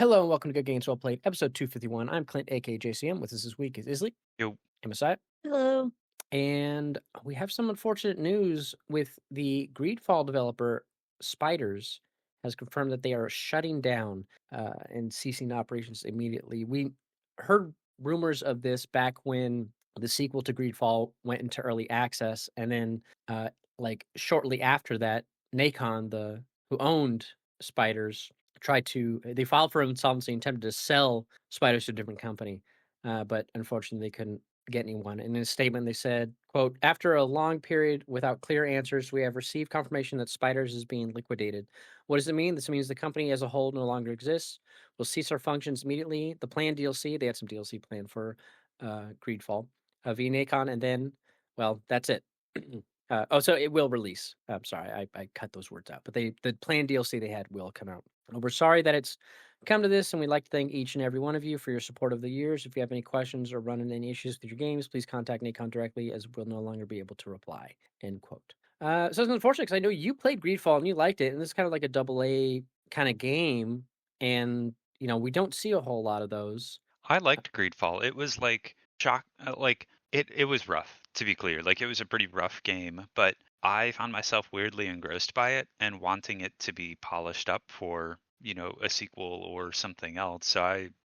Hello and welcome to Good Games Well Played, episode 251. I'm Clint, aka JCM. With us this week is Isli Yo, and Messiah. Hello. And we have some unfortunate news with the Greedfall developer Spiders has confirmed that they are shutting down and ceasing operations immediately. We heard rumors of this back when the sequel to Greedfall went into early access, and then like shortly after that, Nacon, the who owned Spiders, they filed for insolvency, and attempted to sell Spiders to a different company, but unfortunately they couldn't get anyone. And in a statement, they said, quote, "After a long period without clear answers, we have received confirmation that Spiders is being liquidated. What does it mean? This means the company as a whole no longer exists. We'll cease our functions immediately. The planned DLC, they had some DLC planned for Greedfall, VNacon, and then, well, that's it." So it will release. I'm sorry, I cut those words out. But the planned DLC they had will come out. We're sorry that it's come to this, and we'd like to thank each and every one of you for your support over the years. If you have any questions or run into any issues with your games, please contact Nacon directly, as we'll no longer be able to reply. End quote. So it's unfortunate because I know you played Greedfall and you liked it, and this is kind of like a double A kind of game, and we don't see a whole lot of those. I liked Greedfall. It was like it was rough, to be clear. Like it was a pretty rough game, but I found myself weirdly engrossed by it and wanting it to be polished up for, a sequel or something else.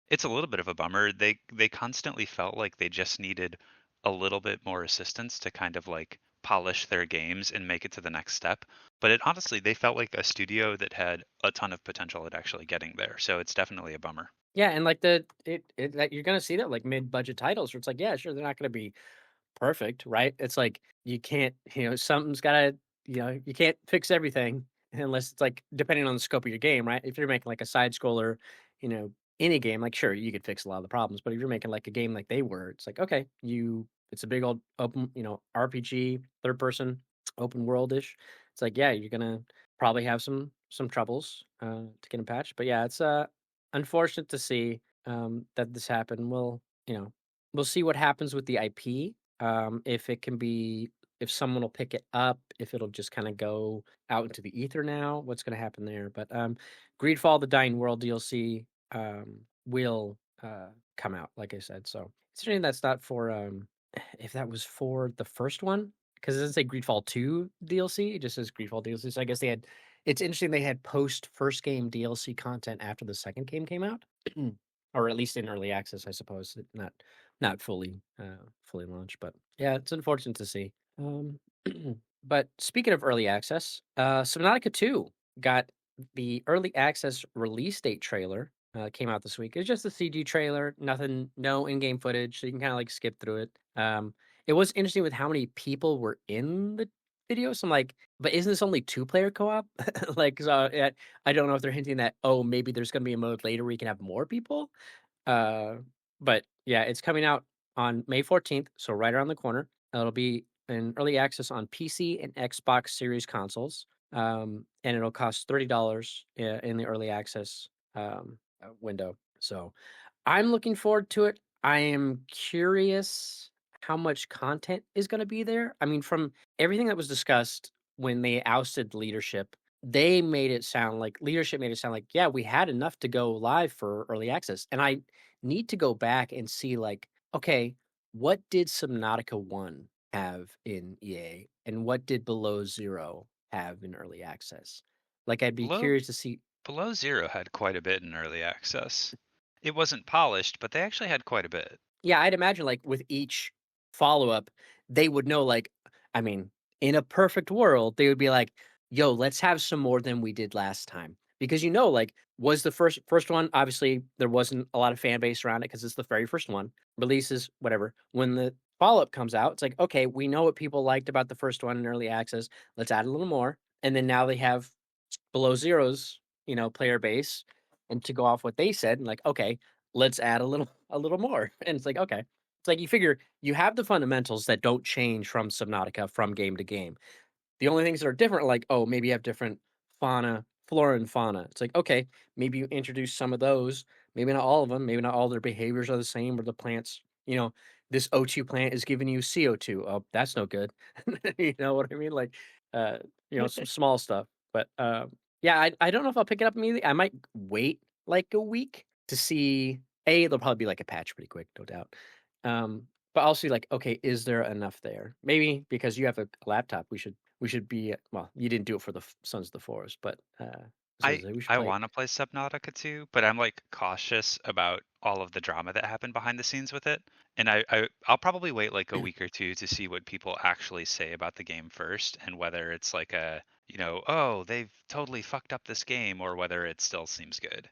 It's a little bit of a bummer. They constantly felt like they just needed a little bit more assistance to kind of like polish their games and make it to the next step. But it honestly, they felt like a studio that had a ton of potential at actually getting there. So it's definitely a bummer. Yeah, and like that you're gonna see that like mid-budget titles where it's like, yeah, sure, they're not gonna be perfect, right? It's like you can't, something's gotta, you can't fix everything unless it's like depending on the scope of your game, right? If you're making like a side scroller, you know, any game, like sure, you could fix a lot of the problems, but if you're making like a game like they were, it's like, okay, it's a big old open, RPG, third person, open world-ish. It's like, yeah, you're gonna probably have some troubles to get them patched. But yeah, it's unfortunate to see that this happened. We'll see what happens with the IP. If it can be, if someone will pick it up, if it'll just kind of go out into the ether now, what's going to happen there? But Greedfall: The Dying World DLC will come out, like I said. So it's a shame that's not for if that was for the first one, because it doesn't say Greedfall 2 DLC, it just says Greedfall DLC. So I guess they had. It's interesting they had post first game DLC content after the second game came out, or at least in early access, I suppose. Not fully launched, but yeah, it's unfortunate to see. But speaking of early access, Subnautica 2 got the early access release date trailer. Came out this week. It's just a CG trailer, nothing, no in-game footage, so you can kind of like skip through it. It was interesting with how many people were in the video. So I'm like, but isn't this only two-player co-op? Like, so I don't know if they're hinting that, oh, maybe there's gonna be a mode later where you can have more people. Uh, but yeah, it's coming out on May 14th, so right around the corner. It'll be in early access on PC and Xbox Series consoles, and it'll cost $30 in the early access window. So I'm looking forward to it. I am curious how much content is going to be there. I mean, from everything that was discussed when they ousted leadership, they made it sound like leadership made it sound like, yeah, we had enough to go live for early access. And I need to go back and see, like, okay, what did Subnautica 1 have in EA and what did Below Zero have in early access? Like, I'd be Below curious to see. Below Zero had quite a bit in early access. It wasn't polished, but they actually had quite a bit. Yeah, I'd imagine like with each follow-up, they would know, like, I mean, in a perfect world, they would be like, "Yo, let's have some more than we did last time." Because like, was the first one, obviously there wasn't a lot of fan base around it because it's the very first one. Releases, whatever. When the follow-up comes out, it's like, okay, we know what people liked about the first one in early access. Let's add a little more. And then now they have Below Zero's, player base. And to go off what they said, and like, okay, let's add a little more. And it's like, okay. It's like you figure you have the fundamentals that don't change from Subnautica from game to game. The only things that are different, like, oh, maybe you have different flora and fauna. It's like, okay, maybe you introduce some of those, maybe not all of them, maybe not all their behaviors are the same, or the plants, this O2 plant is giving you CO2. Oh, that's no good. You know what I mean? Like, some small stuff. But yeah, I don't know if I'll pick it up immediately. I might wait like a week to see there'll probably be like a patch pretty quick, no doubt. But I'll see like, okay, is there enough there? Maybe because you have a laptop, we should be well, you didn't do it for the Sons of the Forest, but I we should I play it. wanna play Subnautica too, but I'm, like, cautious about all of the drama that happened behind the scenes with it, and I'll probably wait, like, a week or 2 to see what people actually say about the game first, and whether it's like "Oh, they've totally fucked up this game," or whether it still seems good.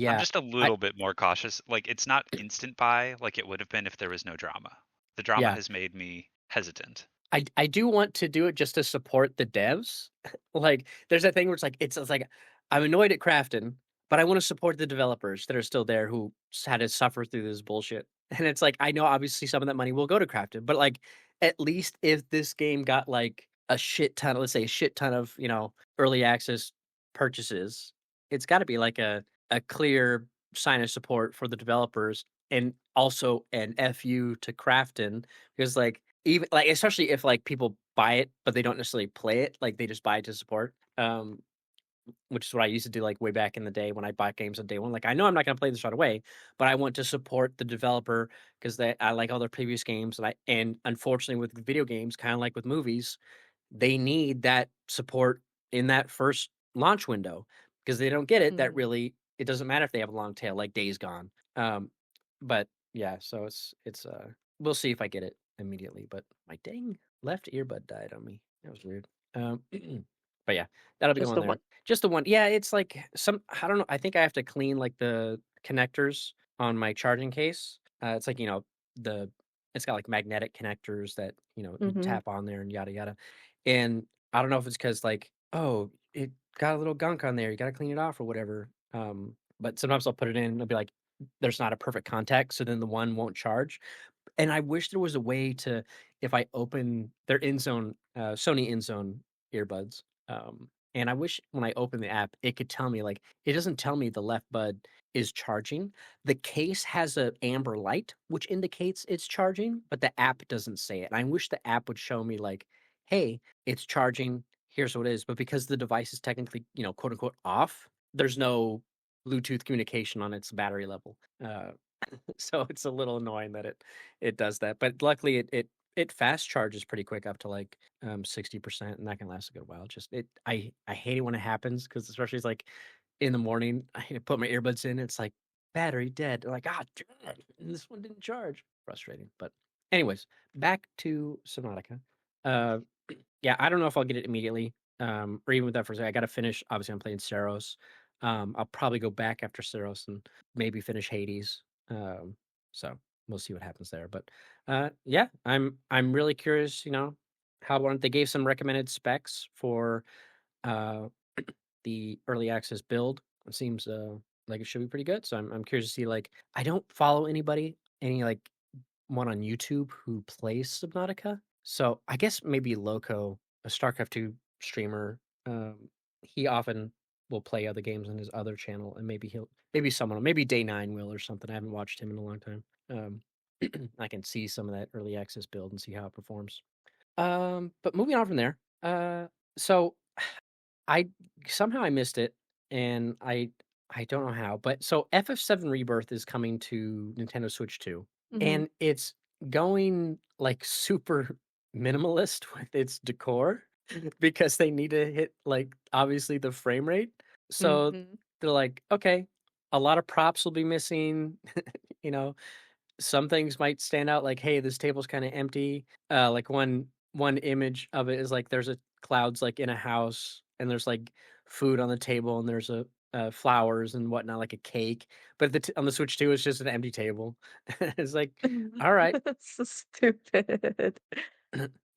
I'm Yeah. just a I little bit more cautious, like, it's not instant buy like it would have been if there was no drama. The drama yeah. has made me hesitant. I do want to do it just to support the devs. Like, there's that thing where it's like, I'm annoyed at Crafton, but I wanna support the developers that are still there who had to suffer through this bullshit. And it's like, I know obviously some of that money will go to Crafton, but, like, at least if this game got, like, a shit ton of let's say, a shit ton of, early access purchases, it's gotta be like a clear sign of support for the developers and also an FU to Crafton because, like, even like, especially if, like, people buy it, but they don't necessarily play it, like, they just buy it to support, which is what I used to do, like, way back in the day when I bought games on day one, like, I know I'm not gonna play this right away, but I want to support the developer because I like all their previous games, and unfortunately, with video games, kinda like with movies, they need that support in that first launch window because they don't get it, that Mhm. really it doesn't matter if they have a long tail like Days Gone. But yeah, so we'll see if I get it immediately, but my dang left earbud died on me. That was weird. But yeah, that'll be Just going the there. one? Just the one. Yeah, it's like I don't know. I think I have to clean like the connectors on my charging case. It's like, the it's got like magnetic connectors that, you Mhm. tap on there and yada yada. And I don't know if it's because like, oh, it got a little gunk on there. You gotta clean it off or whatever. But sometimes I'll put it in and it'll be like, there's not a perfect contact, so then the one won't charge. And I wish there was a way to if I open their InZone, Sony InZone earbuds, and I wish when I open the app, it could tell me, like it doesn't tell me the left bud is charging. The case has a amber light, which indicates it's charging, but the app doesn't say it. And I wish the app would show me like, "Hey, it's charging. Here's what it is." But because the device is technically, quote unquote off, there's no Bluetooth communication on its battery level. So it's a little annoying that it does that, but luckily it fast charges pretty quick up to like 60%, and that can last a good while. Just I hate it when it happens because especially it's like in the morning, I put my earbuds in, it's like battery dead. I'm like, ah, damn it, this one didn't charge. Frustrating. But anyways, back to Subnautica. Uh yeah, I don't know if I'll get it immediately. Or even with that for a second. I gotta finish. Obviously, I'm playing Saros. I'll probably go back after Saros and maybe finish Hades. Um, so we'll see what happens there. But yeah, I'm really curious, how one they gave some recommended specs for uh the early access build. It seems like it should be pretty good. So I'm curious to see like I don't follow any like one on YouTube who plays Subnautica. So I guess maybe Loco, a StarCraft 2 streamer, he often will play other games on his other channel, and maybe someone, maybe Day 9 will or something. I haven't watched him in a long time. Um, I can see some of that early access build and see how it performs. But moving on from there, so I somehow I missed it, and I don't know how, but so FF7 Rebirth is coming to Nintendo Switch 2, Mhm. and it's going like super minimalist with its decor because they need to hit like obviously the frame rate. So Mhm. they're like, okay, a lot of props will be missing, you know, some things might stand out like, "Hey, this table's kinda empty." Like, one image of it is, like, there's a clouds, like, in a house, and there's, like, food on the table, and there's flowers and whatnot, like a cake, but on the Switch 2, it's just an empty table. It's like, "Alright." That's so stupid.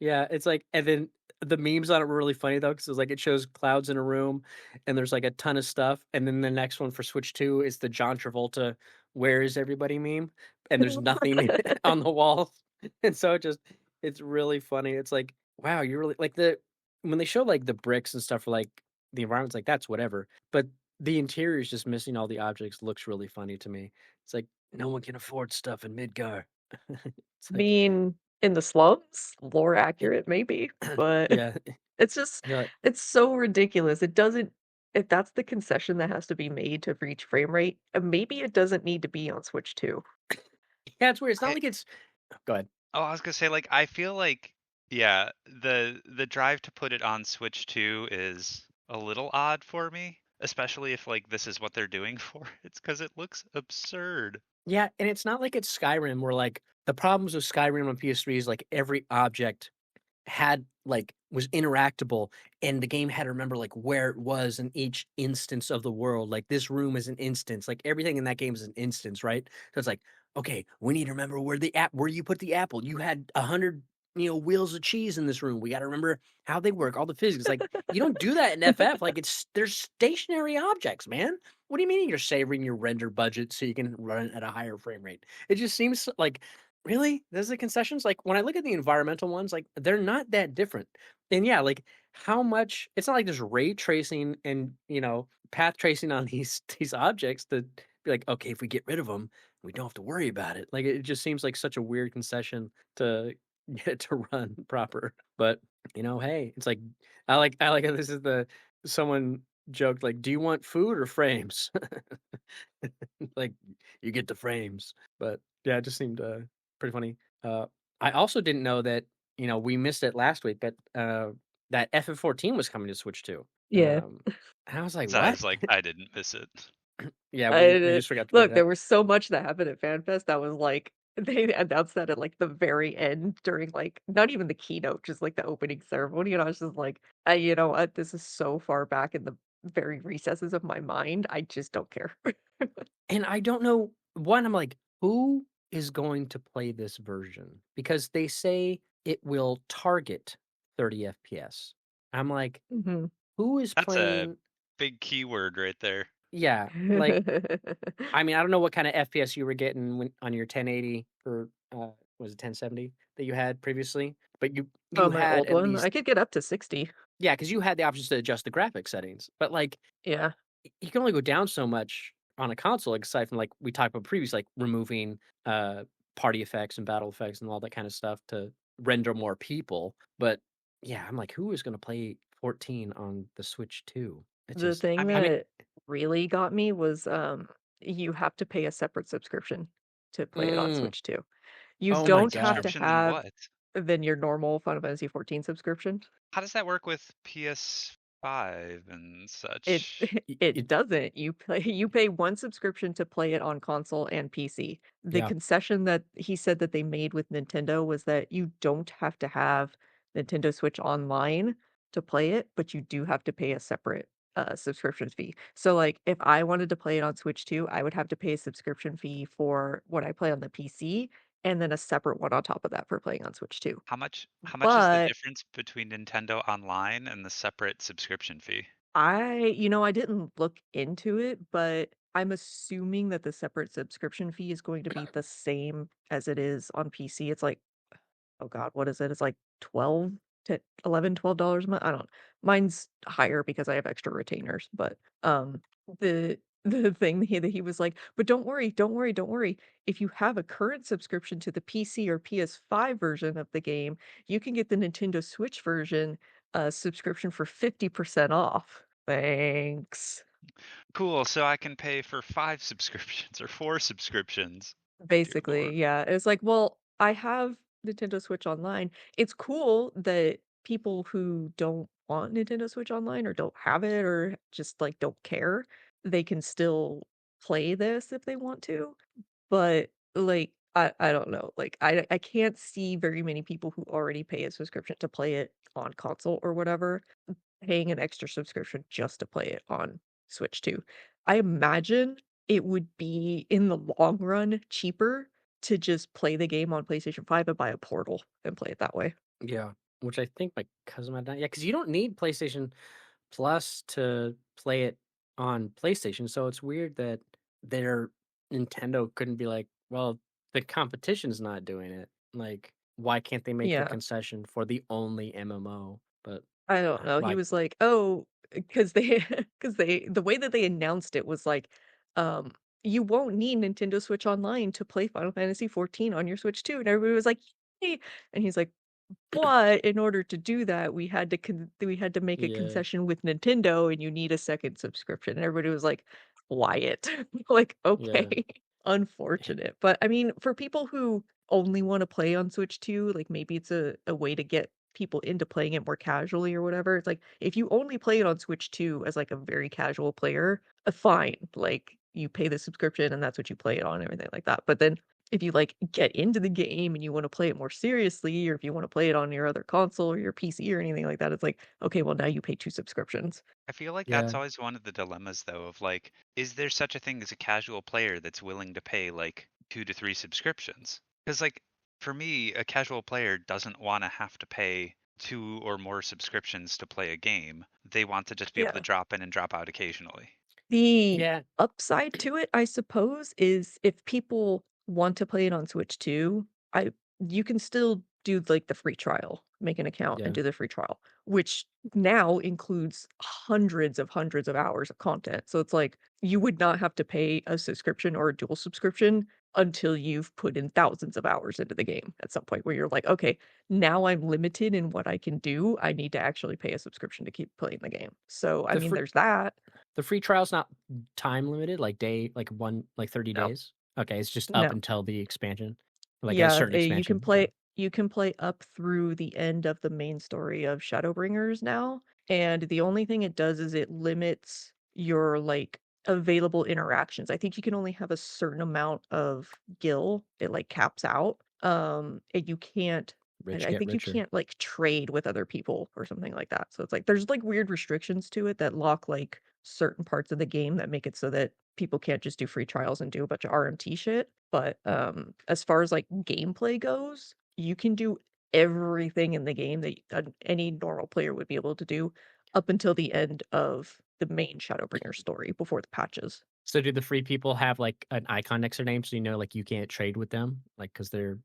Yeah, it's like and then the memes on it were really funny though, because it's like it shows clouds in a room and there's like a ton of stuff, and then the next one for Switch 2 is the John Travolta "Where is everybody?" meme, and there's nothing on the walls. And so it's really funny. It's like, wow, you're really like when they show like the bricks and stuff for like the environment's like that's whatever. But the interior is just missing all the objects looks really funny to me. It's like no one can afford stuff in Midgar. It's like Mean, in the slums? Lore accurate, maybe, but yeah. it's just You're like it's so ridiculous. It doesn't if that's the concession that has to be made to reach frame rate, maybe it doesn't need to be on Switch 2. Yeah, it's weird. It's not I like it's go ahead. Oh, I was gonna say, like, I feel like, yeah, the drive to put it on Switch 2 is a little odd for me, especially if like this is what they're doing for it. It's because it looks absurd. Yeah, and it's not like it's Skyrim where, like, the problems with Skyrim on PS3 is, like, every object had like was interactable and the game had to remember like where it was in each instance of the world. Like this room is an instance. Like everything in that game is an instance, right? So it's like, okay, we need to remember where you put the apple. You had 100, wheels of cheese in this room. We got to remember how they work, all the physics. Like you don't do that in FF. Like there's stationary objects, man. What do you mean you're saving your render budget so you can run it at a higher frame rate? It just seems like really? Those are the concessions? Like, when I look at the environmental ones, like, they're not that different. And yeah, like, how much it's not like there's ray tracing and, path tracing on these objects to be like, "Okay, if we get rid of them, we don't have to worry about it." Like, it just seems like such a weird concession to get it to run proper. But, hey, it's like I like how this is the someone joked, like, "Do you want food or frames?" Like, "You get the frames." But, yeah, it just seemed, pretty funny. I also didn't know that, we missed it last week, but, that FF14 was coming to Switch too. Yeah. And I was like, So I "What?" was like, I didn't miss it. Yeah, we I just forgot to bring look, it there up. was so much that happened at FanFest that was like they announced that at, like, the very end during, like not even the keynote, just, like, the opening ceremony, and I was just like, you know what? This is so far back in the very recesses of my mind, I just don't care." And I don't know one, I'm like, "Who is going to play this version?" Because they say it will target 30 FPS. I'm like, Mhm. "Who is That's a playing?" big keyword right there. Yeah, like I mean, I don't know what kind of FPS you were getting when on your 1080 or was it 1070 that you had previously, but Oh, you my had old at one? least I could get up to 60. yeah, because you had the options to adjust the graphic settings. But like Yeah. you can only go down so much on a console, like, aside from like we talked about previously, like removing party effects and battle effects and all that kind of stuff to render more people. But yeah, I'm like, who is going to play 14 on the Switch 2? It's The just, thing I mean, that really got me was, you have to pay a separate subscription to play it on mm, Switch 2. You oh my don't have to Subscription in have what? than your normal Final Fantasy 14 subscription. How does that work with PS5 and It such? it doesn't. You pay one subscription to play it on console and PC. The yeah, concession that he said that they made with Nintendo was that you don't have to have Nintendo Switch Online to play it, but you do have to pay a separate subscription fee. So like if I wanted to play it on Switch 2, I would have to pay a subscription fee for what I play on the PC and then a separate one on top of that for playing on Switch 2. How much is the But difference between Nintendo Online and the separate subscription fee? I didn't look into it, but I'm assuming that the separate subscription fee is going to be the same as it is on PC. It's like, oh God, what is it? It's like 12 to 11, $12 a month. I don't know. Mine's higher because I have extra retainers, but the the thing that he was like, but don't worry, don't worry, don't worry. If you have a current subscription to the PC or PS5 version of the game, you can get the Nintendo Switch version subscription for 50% off. Thanks. Cool, so I can pay for 5 subscriptions or 4 subscriptions. Dear Basically, lord. yeah. It's like, well, I have Nintendo Switch Online. It's cool that people who don't want Nintendo Switch Online or don't have it or just like don't care, they can still play this if they want to. But like I don't know. Like I can't see very many people who already pay a subscription to play it on console or whatever paying an extra subscription just to play it on Switch 2. I imagine it would be, in the long run, cheaper to just play the game on PlayStation 5 and buy a Portal and play it that way. yeah. Which I think my cousin might not. Yeah, because you don't need PlayStation Plus to play it on PlayStation. So it's weird that their Nintendo couldn't be like, well, the competition's not doing it. Like, why can't they make a Yeah. concession for the only MMO? But I don't know. He like, was like, "Oh, because they because they the way that they announced it was like, you won't need Nintendo Switch Online to play Final Fantasy 14 on your Switch 2." And everybody was like, "Yay!" And he's like, But in order to do that, we had to make a Yeah, concession with Nintendo, and you need a second subscription. And everybody was like, "Wyatt." Like, yeah, okay, unfortunate. But I mean, for people who only want to play on Switch 2, like maybe it's a way to get people into playing it more casually or whatever. It's like if you only play it on Switch 2 as like a very casual player, fine. Like you pay the subscription and that's what you play it on and everything like that. But then if you like get into the game and you want to play it more seriously, or if you want to play it on your other console or your PC or anything like that, it's like, okay, well now you pay two subscriptions. I feel like that's yeah, always one of the dilemmas, though, of like, is there such a thing as a casual player that's willing to pay like 2 to 3 subscriptions? Because, like, for me, a casual player doesn't want to have to pay 2 or more subscriptions to play a game. They want to just be able to Yeah. drop in and drop out occasionally. The yeah, upside to it, I suppose, is if people want to play it on Switch too, I you can still do like the free trial, make an account and yeah. do the free trial, which now includes hundreds of hours of content. So it's like you would not have to pay a subscription or a dual subscription until you've put in thousands of hours into the game at some point where you're like, okay, now I'm limited in what I can do. I need to actually pay a subscription to keep playing the game. So I The mean, free there's that. the free trial's not time limited, like like 30 No. days. Okay, it's just up No. until the expansion, like a Yeah, certain expansion. Okay, you can play up through the end of the main story of Shadowbringers now, and the only thing it does is it limits your like available interactions. I think you can only have a certain amount of gil. It like caps out. And you can't rich I get think you richer. can't like trade with other people or something like that. So it's like there's like weird restrictions to it that lock like certain parts of the game that make it so that people can't just do free trials and do a bunch of RMT shit. But as far as like gameplay goes, you can do everything in the game that any normal player would be able to do up until the end of the main Shadowbringer story before the patches. So do the free people have like an icon next to their name so you know like you can't trade with them, like because they're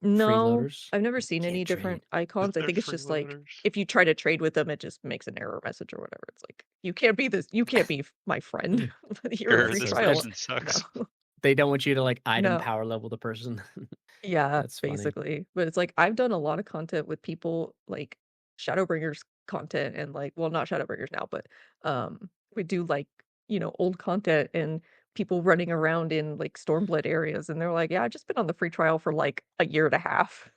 No, freeloaders? I've never Like, you seen any can't different trade. icons. I They're think it's just like freeloaders. if you try to trade with them, it just makes an error message or whatever. It's like you can't be my friend. You're in a Sure, free So this trial. person No. sucks. they don't want you to like item No. power level the person. Yeah, That's funny. basically. But it's like I've done a lot of content with people like Shadowbringers content and like well not Shadowbringers now, but we do like, old content and people running around in like Stormblood areas and they're like, "Yeah, I've just been on the free trial for like a year and a half."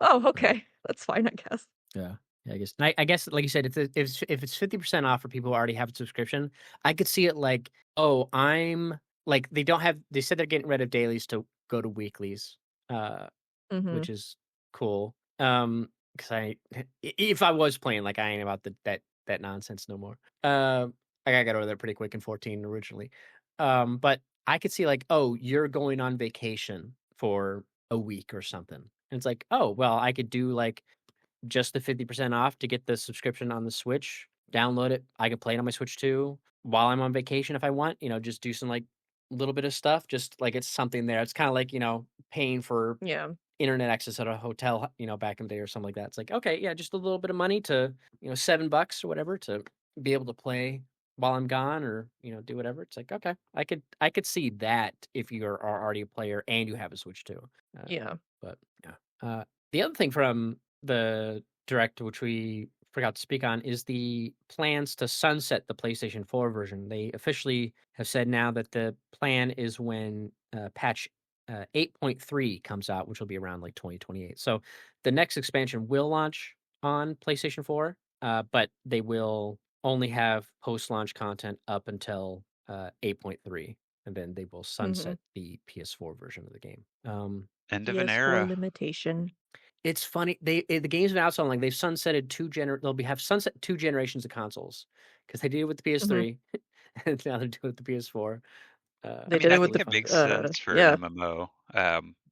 Oh, Yeah. okay. That's fine, I guess. Yeah. Yeah, I guess, like you said, if it's 50% off for people who already have a subscription, I could see it like, oh, they said they're getting rid of dailies to go to weeklies, uh, Mhm. which is cool. Because if I was playing, like I ain't about that nonsense no more. I got over there pretty quick in 14 originally. But I could see like, oh, you're going on vacation for a week or something. And it's like, oh, well, I could do like just the 50% off to get the subscription on the Switch, download it. I can play it on my Switch too while I'm on vacation if I want, just do some like little bit of stuff, just like it's something there. It's kind of like, paying for Yeah. internet access at a hotel, back in the day or something like that. It's like, okay, yeah, just a little bit of money to, $7 or whatever to be able to play while I'm gone or, do whatever. It's like, okay, I could see that if are already a player and you have a Switch too. Uh, Yeah. but yeah. The other thing from the direct, which we forgot to speak on, is the plans to sunset the PlayStation 4 version. They officially have said now that the plan is when patch 8.3 comes out, which will be around like 2028. So the next expansion will launch on PlayStation 4, but they will only have post-launch content up until 8.3, and then they will Mhm. sunset the PS4 version of the game. End of an PS4 era. limitation. It's funny. The game's been out so long. They've sunsetted they'll have sunset 2 generations of consoles because they did it with the Mhm. PS3, and now they're doing it with the PS4. I They mean, did I it with think Really the it funny. makes sense for an yeah. MMO.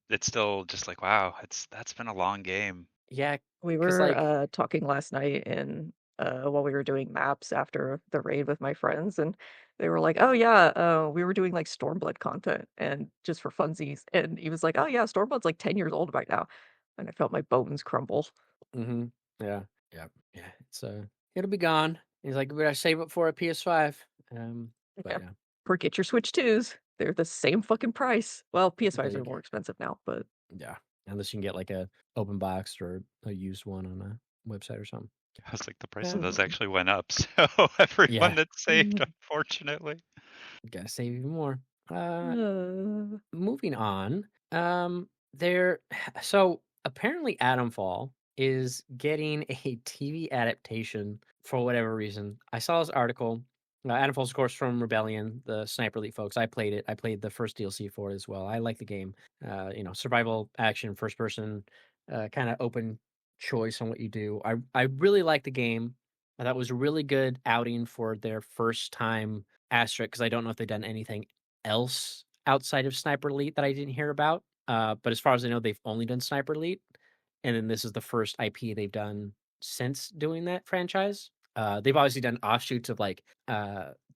It's still just like, wow, that's been a long game. Yeah, We because were like, talking last night and while we were doing maps after the raid with my friends and they were like, "Oh yeah, we were doing like Stormblood content and just for funsies." And he was like, "Oh yeah, Stormblood's like 10 years old right now." And I felt my bones crumble. hmm yeah, yeah, yeah. It'll be gone. He's like, we gotta save it for a PS5. But Yeah. yeah, Or get your Switch 2s. They're the same fucking price. Well, there PS5s you are go. more expensive now, but Yeah. unless you can get like a open box or a used one on a website or something. I was like, the price of those Um, actually went up, so everyone Yeah, that saved, unfortunately. gotta save even more. Uh, uh, moving on. There. So apparently, Atomfall is getting a TV adaptation for whatever reason. I saw this article. Atomfall's, of course, from Rebellion, the Sniper Elite folks. I played it. I played the first DLC for it as well. I like the game. Survival action, first person, kind of open choice on what you do. I really like the game. I thought it was a really good outing for their first time asterisk because I don't know if they've done anything else outside of Sniper Elite that I didn't hear about. But as far as I know, they've only done Sniper Elite, and then this is the first IP they've done since doing that franchise. They've obviously done offshoots of like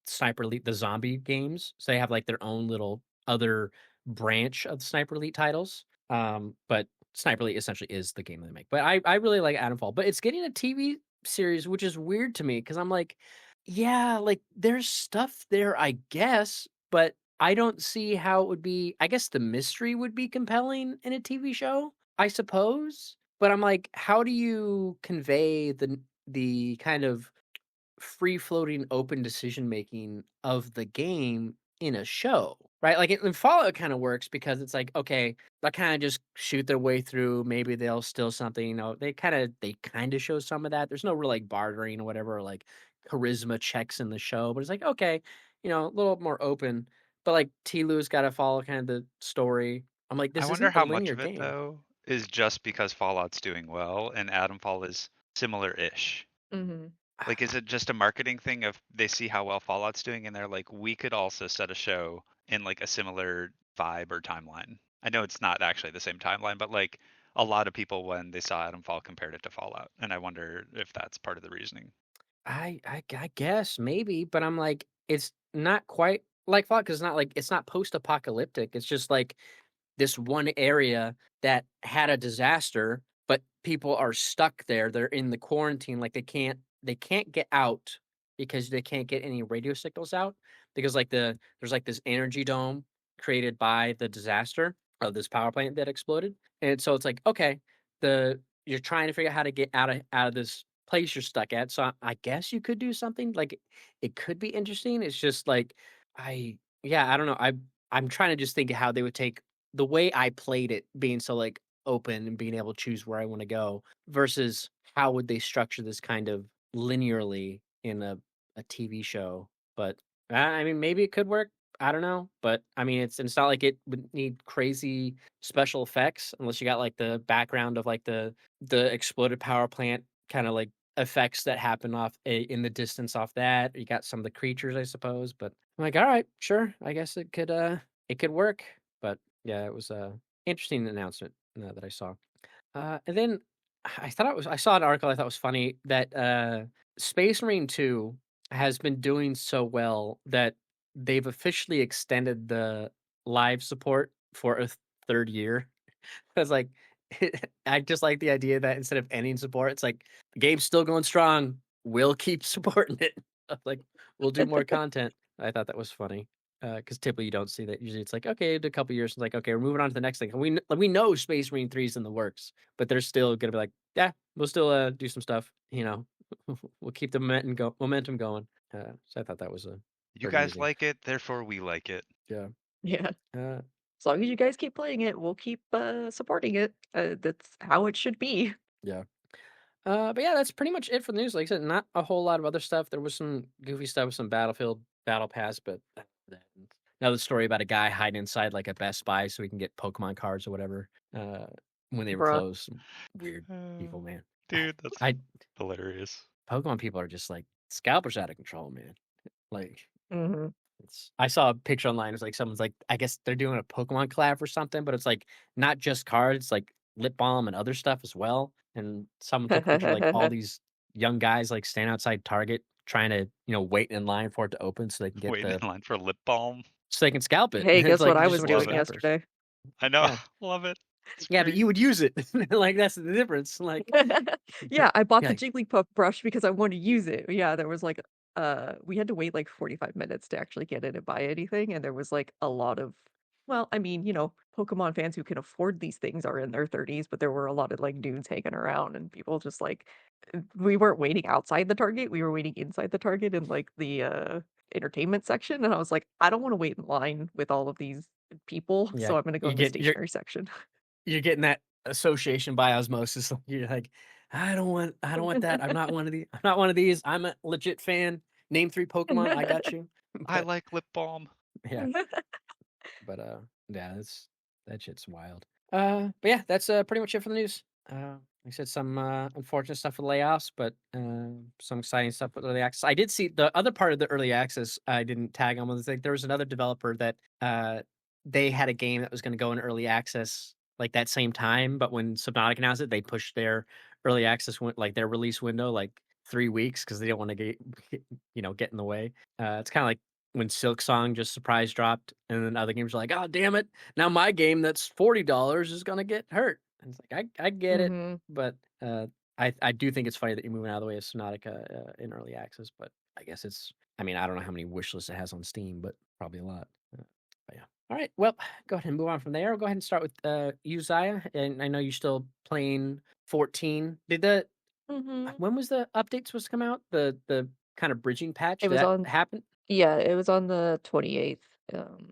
Sniper Elite, the zombie games, so they have like their own little other branch of the Sniper Elite titles. But Sniper Elite essentially is the game they make. But I really like Atomfall, but it's getting a TV series, which is weird to me because I'm like, yeah, like there's stuff there, I guess, but I don't see how it would be. I guess the mystery would be compelling in a TV show, I suppose. But I'm like, how do you convey the kind of free floating open decision making of the game in a show, right? Like in Fallout, it kind of works because it's like, okay, they'll kind of just shoot their way through. Maybe they'll steal something. They kind of show some of that. There's no real like bartering or whatever, or, like charisma checks in the show, but it's like, okay, a little more open. But like Tilu's got to follow kind of the story. I'm like, I this wonder isn't a how much linear of it, game. though, is just because Fallout's doing well and Atomfall is similar-ish. mhm. Like, is it just a marketing thing of they see how well Fallout's doing and they're like, we could also set a show in like a similar vibe or timeline? I know it's not actually the same timeline, but like a lot of people when they saw Atomfall compared it to Fallout, and I wonder if that's part of the reasoning. I guess maybe, but I'm like, it's not quite like Fallout because it's not post-apocalyptic. It's just like this one area that had a disaster, but people are stuck there. They're in the quarantine, like they can't get out because they can't get any radio signals out because there's like this energy dome created by the disaster of this power plant that exploded. And so it's like, okay, you're trying to figure out how to get out of this place you're stuck at. So I guess you could do something like it could be interesting. It's just like I don't know. I'm trying to just think of how they would take the way I played it being so like open and being able to choose where I want to go versus how would they structure this kind of linearly in a TV show. But I mean, maybe it could work. I don't know, but I mean, it's not like it would need crazy special effects unless you got like the background of like the exploded power plant kind of like effects that happen in the distance off that. You got some of the creatures, I suppose, but I'm like, all right, sure, I guess it could work. But yeah, it was a interesting announcement that I saw. And then I saw an article I thought was funny that Space Marine 2 has been doing so well that they've officially extended the live support for a third year. I was like, I just like the idea that instead of ending support, it's like the game's still going strong. We'll keep supporting it. Like we'll do more content. I thought that was funny because typically you don't see that. Usually it's like, okay, in a couple years, it's like, okay, we're moving on to the next thing. And we know Space Marine 3 is in the works, but they're still gonna be like, yeah, we'll still do some stuff. We'll keep the momentum going. So I thought that was You pretty guys amusing. like it, therefore we like it. Yeah. Yeah. Uh, As long as you guys keep playing it, we'll keep supporting it. That's how it should be. yeah. But yeah, that's pretty much it for the news. Like I said, not a whole lot of other stuff. There was some goofy stuff with some Battlefield Battle Pass, but another story about a guy hiding inside like a Best Buy so he can get Pokemon cards or whatever. When they were Bruh. closed, some weird Uh, people, man. Dude, that's I hilarious. Pokemon people are just like scalpers out of control, man. Like Mhm. I saw a picture online. It's like someone's like, I guess they're doing a Pokemon collab or something, but it's like not just cards, like lip balm and other stuff as well. And someone took a picture of like all these young guys like standing outside Target trying to, wait in line for it to open so they can get Waiting in line for lip balm. so they can scalp it. Hey, And it's guess what like I just a was bunch of Love doing it. scalpers. yesterday? I know. Yeah. Love it. It's Yeah, but great. you would use it. Like that's the difference. Like Yeah, I bought yeah, the like, Jigglypuff brush because I wanted to use it. Yeah, there was like we had to wait like 45 minutes to actually get in and buy anything, and there was like a lot of well, I mean, Pokemon fans who can afford these things are in their 30s, but there were a lot of like dudes hanging around and people just like we weren't waiting outside the Target, we were waiting inside the Target in like the entertainment section, and I was like, I don't want to wait in line with all of these people, Yeah, so I'm gonna go you in the get stationery section. you're getting that association by osmosis. You're like, I don't want that. I'm not one of these. I'm a legit fan. Name 3 Pokemon. I got you. I But like lip balm. yeah, but yeah, that shit's wild. But yeah, that's pretty much it for the news. Like I said, some unfortunate stuff with layoffs, but some exciting stuff with early access. I did see the other part of the early access. I didn't tag on was like there was another developer that they had a game that was going to go in early access like that same time, but when Subnautica announced it, they pushed their early access like their release window like 3 weeks because they don't want to get in the way. It's kind of like when Silk Song just surprise dropped, and then other games are like, "Oh, damn it! Now my game that's $40 is gonna get hurt." And it's like I get it, Hmm. but I do think it's funny that you're moving out of the way of Subnautica in early access. But I guess it's I mean I don't know how many wish lists it has on Steam, but probably a lot. But yeah. All right. Well, go ahead and move on from there. We'll go ahead and start with you, Zaya. And I know you're still playing 14. Did the Hmm. when was the update supposed to come out? The kind of bridging patch It did was that on happen? Yeah, it was on the 28th,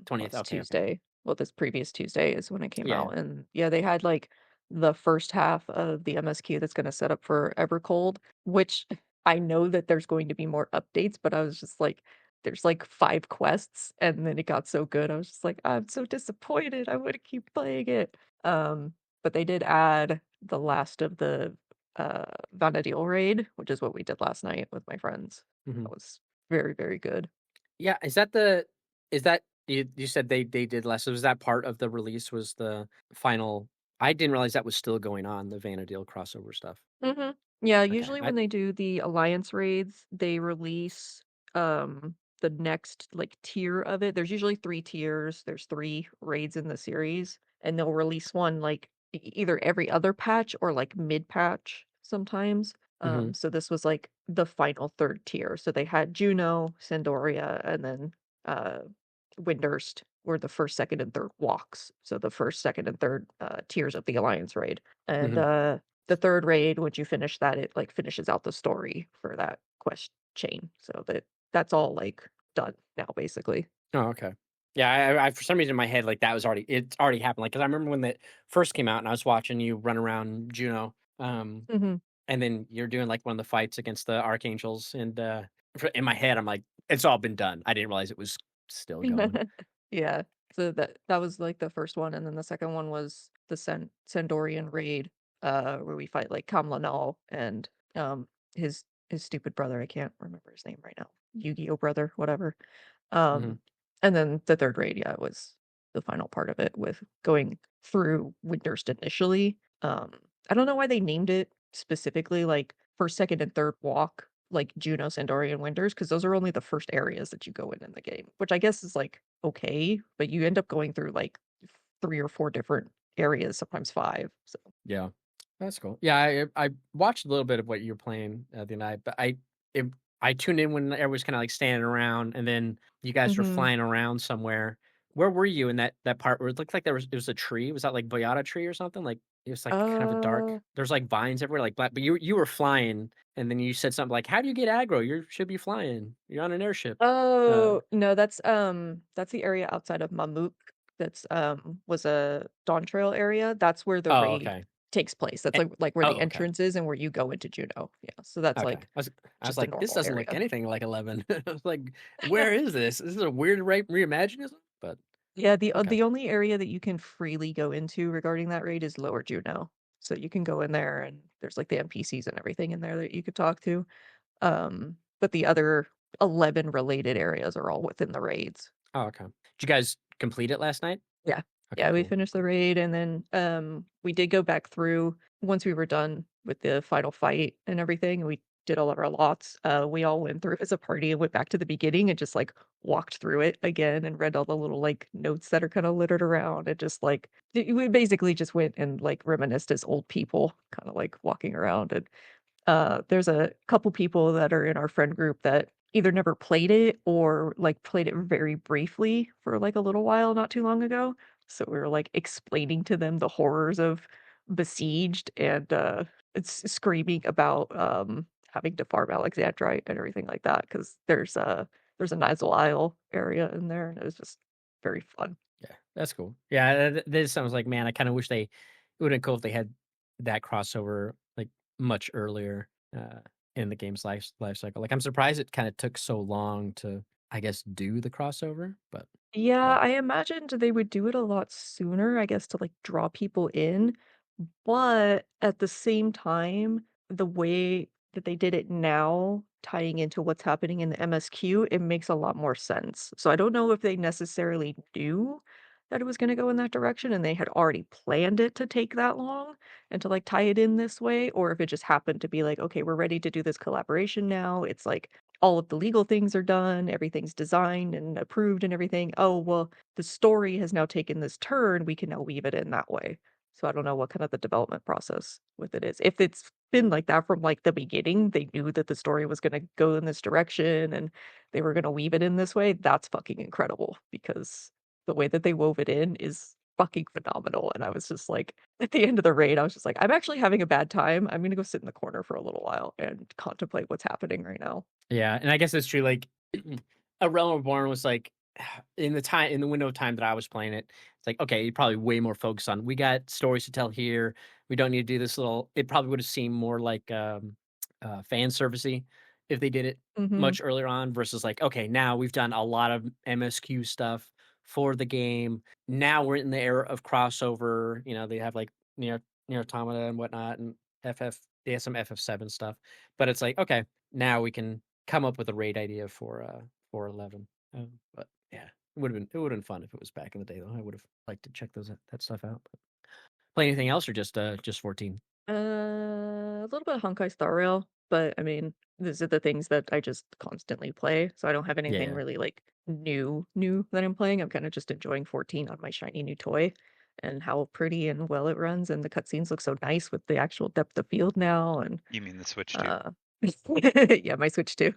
20th. last Okay. Okay. Tuesday. Well, this previous Tuesday is when it came Yeah. out, and yeah, they had like the first half of the MSQ that's going to set up for Evercold, which I know that there's going to be more updates, but I was just like, there's like 5 quests, and then it got so good, I was just like, I'm so disappointed. I want to keep playing it. But they did add the last of the Vanadil raid, which is what we did last night with my friends. Mhm. That was very, very good. Yeah, is that you said they did less, so was that part of the release, was the final I didn't realize that was still going on, the Vanadil crossover stuff. Mhm. Yeah, Okay, usually when they do the alliance raids, they release the next like tier of it. There's usually 3 tiers. There's 3 raids in the series, and they'll release one like either every other patch or like mid-patch sometimes. Mhm, So this was like the final 3rd tier. So they had Juno, Sandoria, and then uh Windurst were the first, second, and third walks. So the first, second, and third tiers of the alliance raid. And mhm. the 3rd raid, once you finish that, it like finishes out the story for that quest chain. So that's all like done now, basically. Oh, okay. Yeah, I for some reason in my head, like, that was it's already happened, like, 'cause I remember when that first came out and I was watching you run around Juno, Hmm. and then you're doing, like, one of the fights against the Archangels, and, in my head, I'm like, "It's all been done." I didn't realize it was still going. Yeah. So that was like the first one, and then the second one was the Sandorian raid, where we fight like Kamlanal and his stupid brother. I can't remember his name right now. Yu-Gi-Oh brother, whatever. Mhm, Um, and then the 3rd raid, yeah, was the final part of it with going through Windurst initially. I don't know why they named it specifically like first, second, and third walk, like Juno, Sandori, and Windurst, because those are only the first areas that you go in the game, which I guess is like okay, but you end up going through like 3 or 4 different areas, sometimes 5. So. yeah. That's cool. Yeah, I watched a little bit of what you were playing the other night, but it, I tuned in when everyone's kind of like standing around, and then you guys were Mhm. flying around somewhere. Where were you in that part where it looked like it was a tree? Was that like Boyata tree or something? Like it was like kind of a dark. Uh, There's like vines everywhere, like black. But you were flying, and then you said something like, "How do you get aggro? You should be flying. You're on an airship." Uh, oh, no, that's the area outside of Mammouk. That's was a Dawn Trail area. That's where the oh, raid okay. takes place. That's Eh, like where the oh, okay. entrance is and where you go into Juneau. Yeah. So that's Okay. like I was just a like, this normal doesn't look area. anything like 11. I was like, where is this? This is a weird reimaginism, but Yeah, okay. the only area that you can freely go into regarding that raid is Lower Juneau. So you can go in there and there's like the NPCs and everything in there that you could talk to. But the other 11 related areas are all within the raids. Oh, okay. Did you guys complete it last night? Yeah. Okay, Yeah, we cool. finished the raid and then we did go back through once we were done with the final fight and everything, and we did all of our lots. We all went through as a party and went back to the beginning and just like walked through it again and read all the little like notes that are kind of littered around and just like we basically just went and like reminisced as old people, kind of like walking around. And there's a couple people that are in our friend group that either never played it or like played it very briefly for like a little while not too long ago. So we were like explaining to them the horrors of Besieged and it's screaming about having to farm Alexandrite and everything like that because there's a Nisel Isle area in there and it was just very fun. Yeah, that's cool. Yeah, this sounds like, man, I kind of wish it would have been cool if they had that crossover like much earlier in the game's life cycle. Like, I'm surprised it kind of took so long to, I guess, do the crossover. But Yeah, well, I imagined they would do it a lot sooner, I guess, to like draw people in. But at the same time, the way that they did it now, tying into what's happening in the MSQ, it makes a lot more sense. So I don't know if they necessarily knew that it was going to go in that direction and they had already planned it to take that long and to like tie it in this way, or if it just happened to be like, okay, we're ready to do this collaboration now. It's like all of the legal things are done, everything's designed and approved and everything. Oh, well, the story has now taken this turn. We can now weave it in that way. So I don't know what kind of the development process with it is. If it's been like that from like the beginning, they knew that the story was going to go in this direction and they were going to weave it in this way, that's fucking incredible because the way that they wove it in is fucking phenomenal. And I was just like, at the end of the raid, I was just like, I'm actually having a bad time. I'm going to go sit in the corner for a little while and contemplate what's happening right now. yeah, and I guess it's true. Like, A Realm Reborn was like in the window of time that I was playing it. It's like, okay, you probably way more focused on we got stories to tell here. We don't need to do this little. It probably would have seemed more like fan servicey if they did it Hmm. much earlier on versus like, okay, now we've done a lot of MSQ stuff for the game. Now we're in the era of crossover. You know, they have like near Automata and whatnot, and FF. They have some FF7 stuff, but it's like, okay, now we can come up with a raid idea for 11. But yeah, it would have been fun if it was back in the day though. I would have liked to check that stuff out. But play anything else or just 14? A little bit of Honkai Star Rail, but I mean, these are the things that I just constantly play, so I don't have anything Yeah. really like new that I'm playing. I'm kind of just enjoying 14 on my shiny new toy and how pretty and well it runs, and the cutscenes look so nice with the actual depth of field now, and You mean the Switch too? uh, yeah, my Switch too.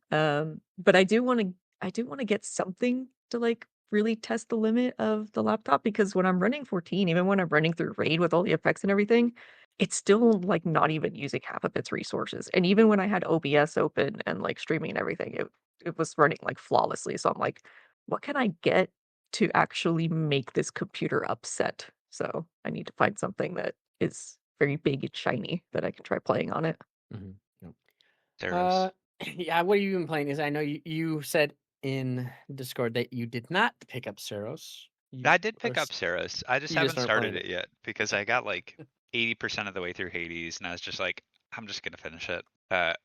But I do want to get something to like really test the limit of the laptop because when I'm running 14, even when I'm running through RAID with all the effects and everything, it's still like not even using half of its resources. And even when I had OBS open and like streaming and everything, it was running like flawlessly. So I'm like, what can I get to actually make this computer upset? So I need to find something that is very big and shiny that I can try playing on it. Mhm. Yep. Theros. Uh, yeah. What have you been playing? Is I know you said in Discord that you did not pick up Saros. I did Or pick up Saros. I just you just haven't started started playing it. it yet because I got like 80% of the way through Hades and I was just like, I'm just gonna finish it.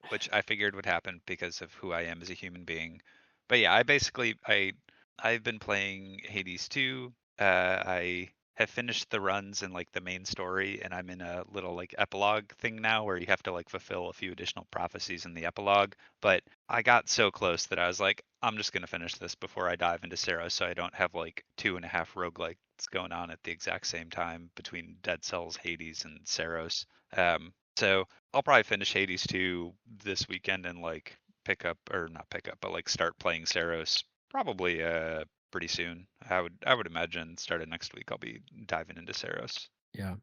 Which I figured would happen because of who I am as a human being. But yeah, I've been playing Hades 2. I have finished the runs and like the main story, and I'm in a little like epilogue thing now where you have to like fulfill a few additional prophecies in the epilogue. But I got so close that I was like, I'm just gonna finish this before I dive into Saros, so I don't have like 2.5 roguelites going on at the exact same time between Dead Cells, Hades, and Saros. So I'll probably finish Hades 2 this weekend and like pick up or not pick up, but like start playing Saros probably pretty soon. I would imagine start of next week I'll be diving into Saros. Yeah.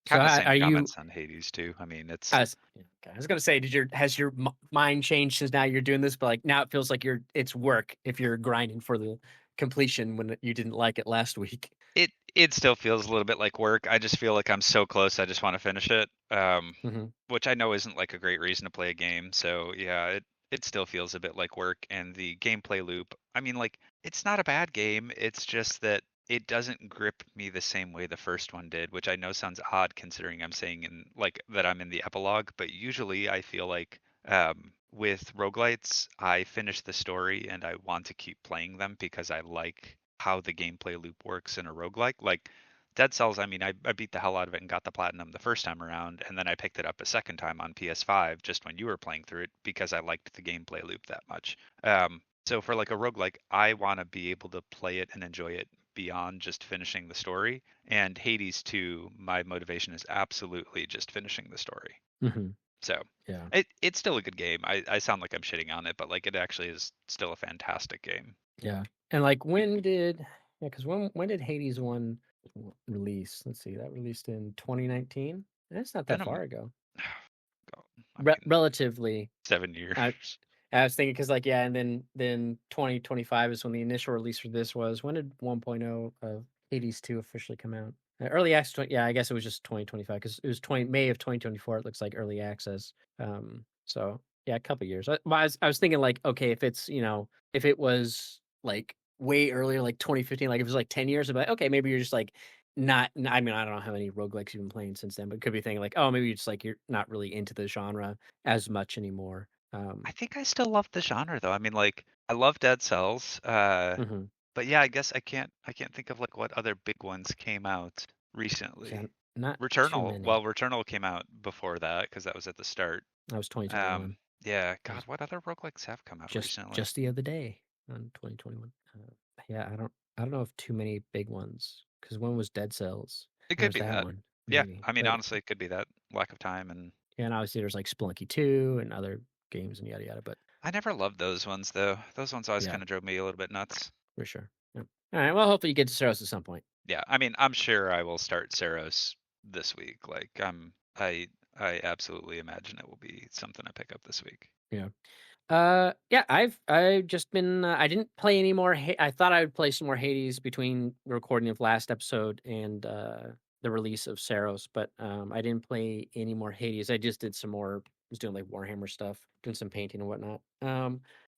So Kind of same are you? comments on Hades too. I mean, it's Yeah, okay. I was gonna say, has your mind changed since now you're doing this? But like now it feels like it's work if you're grinding for the completion when you didn't like it last week. it still feels a little bit like work. I just feel like I'm so close. I just want to finish it. Hmm. Which I know isn't like a great reason to play a game. So yeah, it still feels a bit like work. And the gameplay loop, I mean, like it's not a bad game. It's just that it doesn't grip me the same way the first one did, which I know sounds odd considering I'm saying in like that I'm in the epilogue. But usually I feel like with roguelites, I finish the story and I want to keep playing them because I like how the gameplay loop works in a roguelike. Like Dead Cells, I mean, I beat the hell out of it and got the platinum the first time around, and then I picked it up a second time on PS5 just when you were playing through it because I liked the gameplay loop that much. So for like a roguelike, I want to be able to play it and enjoy it beyond just finishing the story. And Hades 2, my motivation is absolutely just finishing the story. Hmm. So Yeah. it's still a good game. I sound like I'm shitting on it, but like it actually is still a fantastic game. Yeah. And like, when did Yeah, because when did Hades 1 release? Let's see, that released in 2019. That's not that Been a far ago. God, I mean, Relatively. 7 years. I was thinking because like yeah, and then 2025 is when the initial release for this was. When did 1.0 of Hades 2 officially come out? Early access. Yeah, I guess it was just 2025 because it was May of 2024. It looks like early access. So yeah, a couple years. I was thinking like, okay, if it's if it was like way earlier, like 2015, like if it was like 10 years, I'd be like, okay, maybe you're just like I mean, I don't know how many roguelikes you've been playing since then, but could be thinking like, oh, maybe it's like you're not really into the genre as much anymore. I think I still love the genre though. I mean, like I love Dead Cells. Mhm. But yeah, I guess I can't think of like what other big ones came out Yeah, recently. not too Returnal. many. Well, Returnal came out before that because that was at the start. That was 2021. Yeah, It God, was what other roguelikes have come out just recently? just the other day on 2021. Yeah, I don't know of too many big ones because when was Dead Cells? It could There's be that that. one Yeah, maybe, I mean, but honestly, it could be that lack of time, and yeah, and obviously there's like Spelunky 2 and other games and yada yada. But I never loved those ones though. Those ones always yeah, kind of drove me a little bit nuts. for sure. Yeah. All right. Well, hopefully you get to Saros at some point. Yeah, I mean, I'm sure I will start Saros this week. Like, I absolutely imagine it will be something I pick up this week. Yeah. Yeah, I've just been I didn't play any more. I thought I would play some more Hades between the recording of last episode and the release of Saros, but I didn't play any more Hades. I just did some more. Was doing like Warhammer stuff, doing some painting and whatnot.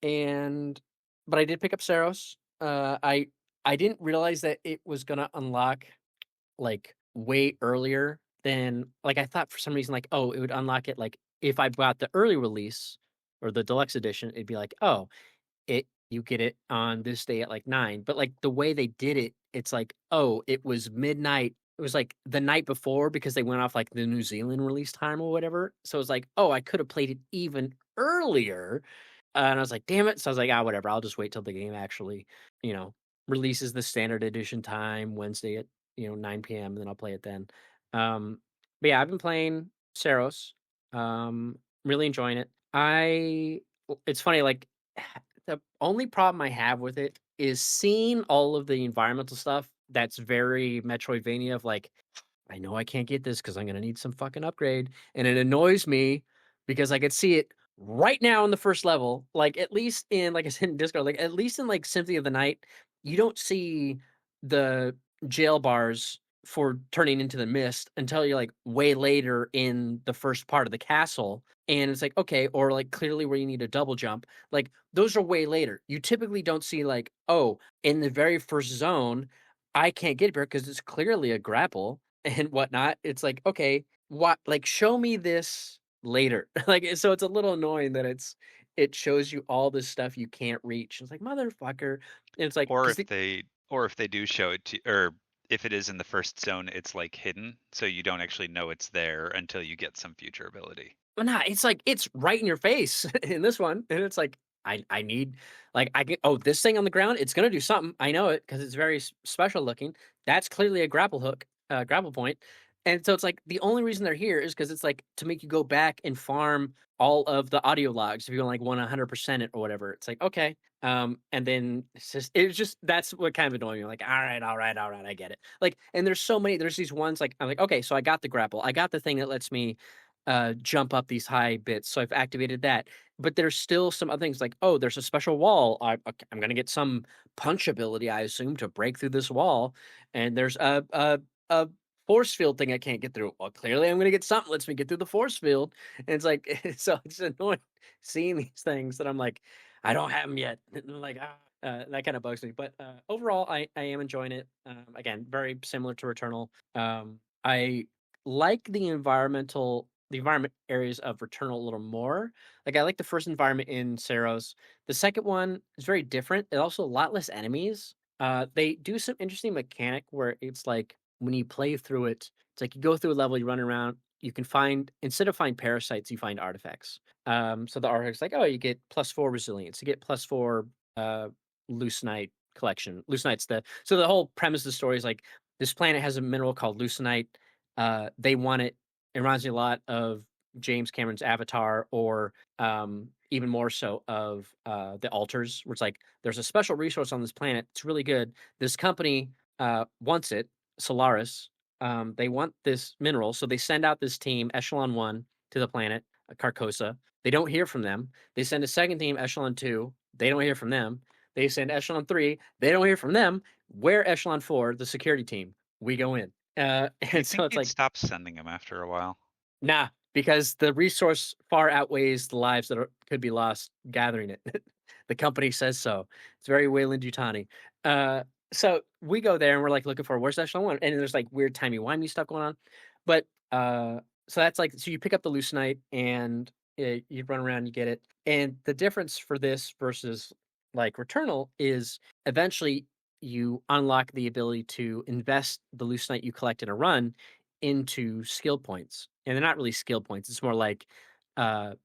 And but I did pick up Saros. I didn't realize that it was gonna unlock like way earlier than like I thought for some reason like oh it would unlock it like if I bought the early release or the deluxe edition it'd be like oh it you get it on this day at like 9 but like the way they did it it's like oh it was midnight it was like the night before because they went off like the New Zealand release time or whatever so it's like oh I could have played it even earlier and I was like damn it so I was like ah whatever I'll just wait till the game actually you know releases the standard edition time Wednesday at 9 p.m. and then I'll play it then. But yeah, I've been playing Saros. Really enjoying it. It's funny, like the only problem I have with it is seeing all of the environmental stuff that's very Metroidvania of like, I know I can't get this because I'm gonna need some fucking upgrade. And it annoys me because I could see it right now in the first level. Like at least in like I said in Discord, like at least in like Symphony of the Night, you don't see the jail bars for turning into the mist until you're like way later in the first part of the castle. And it's like, okay, or like clearly where you need a double jump. Like those are way later. You typically don't see like, oh, in the very first zone, I can't get here because it's clearly a grapple and whatnot. It's like, okay, what like show me this later. Like so it's a little annoying that it shows you all this stuff you can't reach. It's like motherfucker. And it's like Or because if they do show it to, or if it is in the first zone, it's like hidden, so you don't actually know it's there until you get some future ability. well, nah, it's like it's right in your face in this one, and it's like I need like I can oh this thing on the ground it's gonna do something I know it because it's very special looking. That's clearly a grapple hook, grapple point, and so it's like the only reason they're here is because it's like to make you go back and farm all of the audio logs if you like want 100% it or whatever. It's like okay, and then it's just that's what kind of annoying me. Like all right, I get it. Like and there's so many. There's these ones like I'm like okay, so I got the grapple, I got the thing that lets me jump up these high bits. So I've activated that. But there's still some other things like, oh, there's a special wall. Okay, I'm gonna get some punch ability, I assume, to break through this wall. And there's a force field thing I can't get through. Well, clearly I'm gonna get something lets me get through the force field. And it's like so it's annoying seeing these things that I'm like, I don't have them yet. And I'm like that kind of bugs me. But overall, I am enjoying it. Again, very similar to Returnal. I like the environment areas of Returnal a little more. Like I like the first environment in Saros. The second one is very different. It also a lot less enemies. They do some interesting mechanic where it's like when you play through it, it's like you go through a level, you run around, you can find instead of find parasites, you find artifacts. So the artifacts like, oh, you get +4 resilience, you get +4 leucinite collection. Leucinite's the so the whole premise of the story is like this planet has a mineral called leucinite. They want it. It reminds me a lot of James Cameron's Avatar, or even more so of the altars, where it's like there's a special resource on this planet. It's really good. This company wants it, Solaris. They want this mineral, so they send out this team, Echelon 1, to the planet, Carcosa. They don't hear from them. They send a second team, Echelon 2. They don't hear from them. They send Echelon 3. They don't hear from them. We're Echelon 4, the security team. We go in. Do you And so think it's you'd like, stop sending them after a while? nah, because the resource far outweighs the lives that could be lost gathering it. The company says so. It's very Wayland-Yutani. So we go there and we're like looking for where's Echelon 1? And there's like weird timey-wimey stuff going on. But so that's like, so you pick up the Lucenite and you run around, you get it. And the difference for this versus like Returnal is eventually you unlock the ability to invest the Lucenite you collect in a run into skill points. And they're not really skill points. It's more like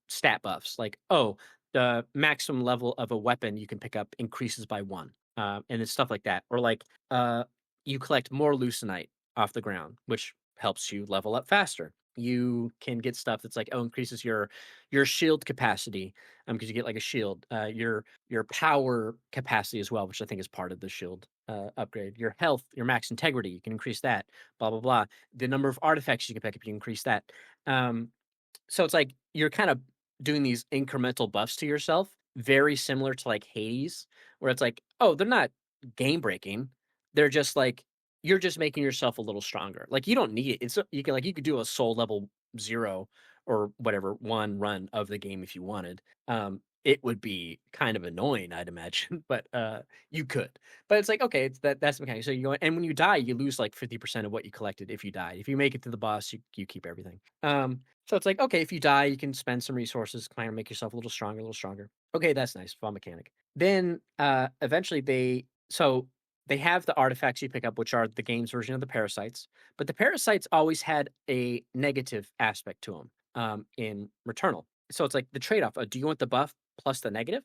stat buffs. Like, oh, the maximum level of a weapon you can pick up increases by 1. And it's stuff like that. Or like you collect more Lucenite off the ground, which helps you level up faster. You can get stuff that's like, oh, increases your shield capacity because you get like a shield. Your power capacity as well, which I think is part of the shield upgrade. Your health, your max integrity, you can increase that. Blah blah blah. The number of artifacts you can pick up, you can increase that. So it's like you're kind of doing these incremental buffs to yourself, very similar to like Hades, where it's like, oh, they're not game breaking. They're just like you're just making yourself a little stronger. Like you don't need it. It's you could do a soul level 0 or whatever 1 run of the game if you wanted. It would be kind of annoying, I'd imagine, but you could. But it's like, okay, it's that's the mechanic. So you go, and when you die, you lose like 50% of what you collected if you died. If you make it to the boss, you keep everything. So it's like, okay, if you die, you can spend some resources, kind of make yourself a little stronger, a little stronger. Okay, that's nice, fun mechanic. Then eventually they have the artifacts you pick up, which are the game's version of the parasites, but the parasites always had a negative aspect to them in Returnal. So it's like the trade-off. Do you want the buff plus the negative?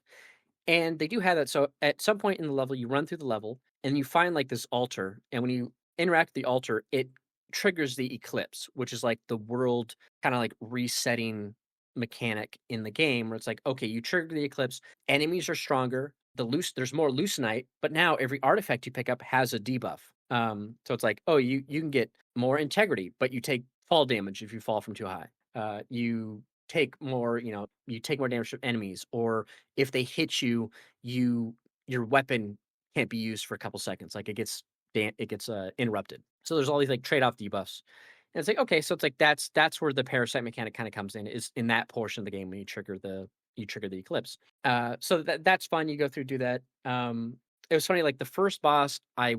And they do have that. So at some point in the level, you run through the level and you find like this altar. And when you interact with the altar, it triggers the eclipse, which is like the world kind of like resetting mechanic in the game where it's like, okay, you trigger the eclipse, enemies are stronger, there's more Lucenite, but now every artifact you pick up has a debuff. So it's like, oh, you can get more integrity, but you take fall damage if you fall from too high. You take more, you take more damage from enemies, or if they hit you, your weapon can't be used for a couple seconds. Like it gets interrupted. So there's all these like trade-off debuffs. And it's like, okay, so it's like that's where the parasite mechanic kind of comes in, is in that portion of the game when you trigger the eclipse. So that's fun. You go through, do that. It was funny, like the first boss, I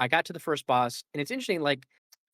got to the first boss, and it's interesting, like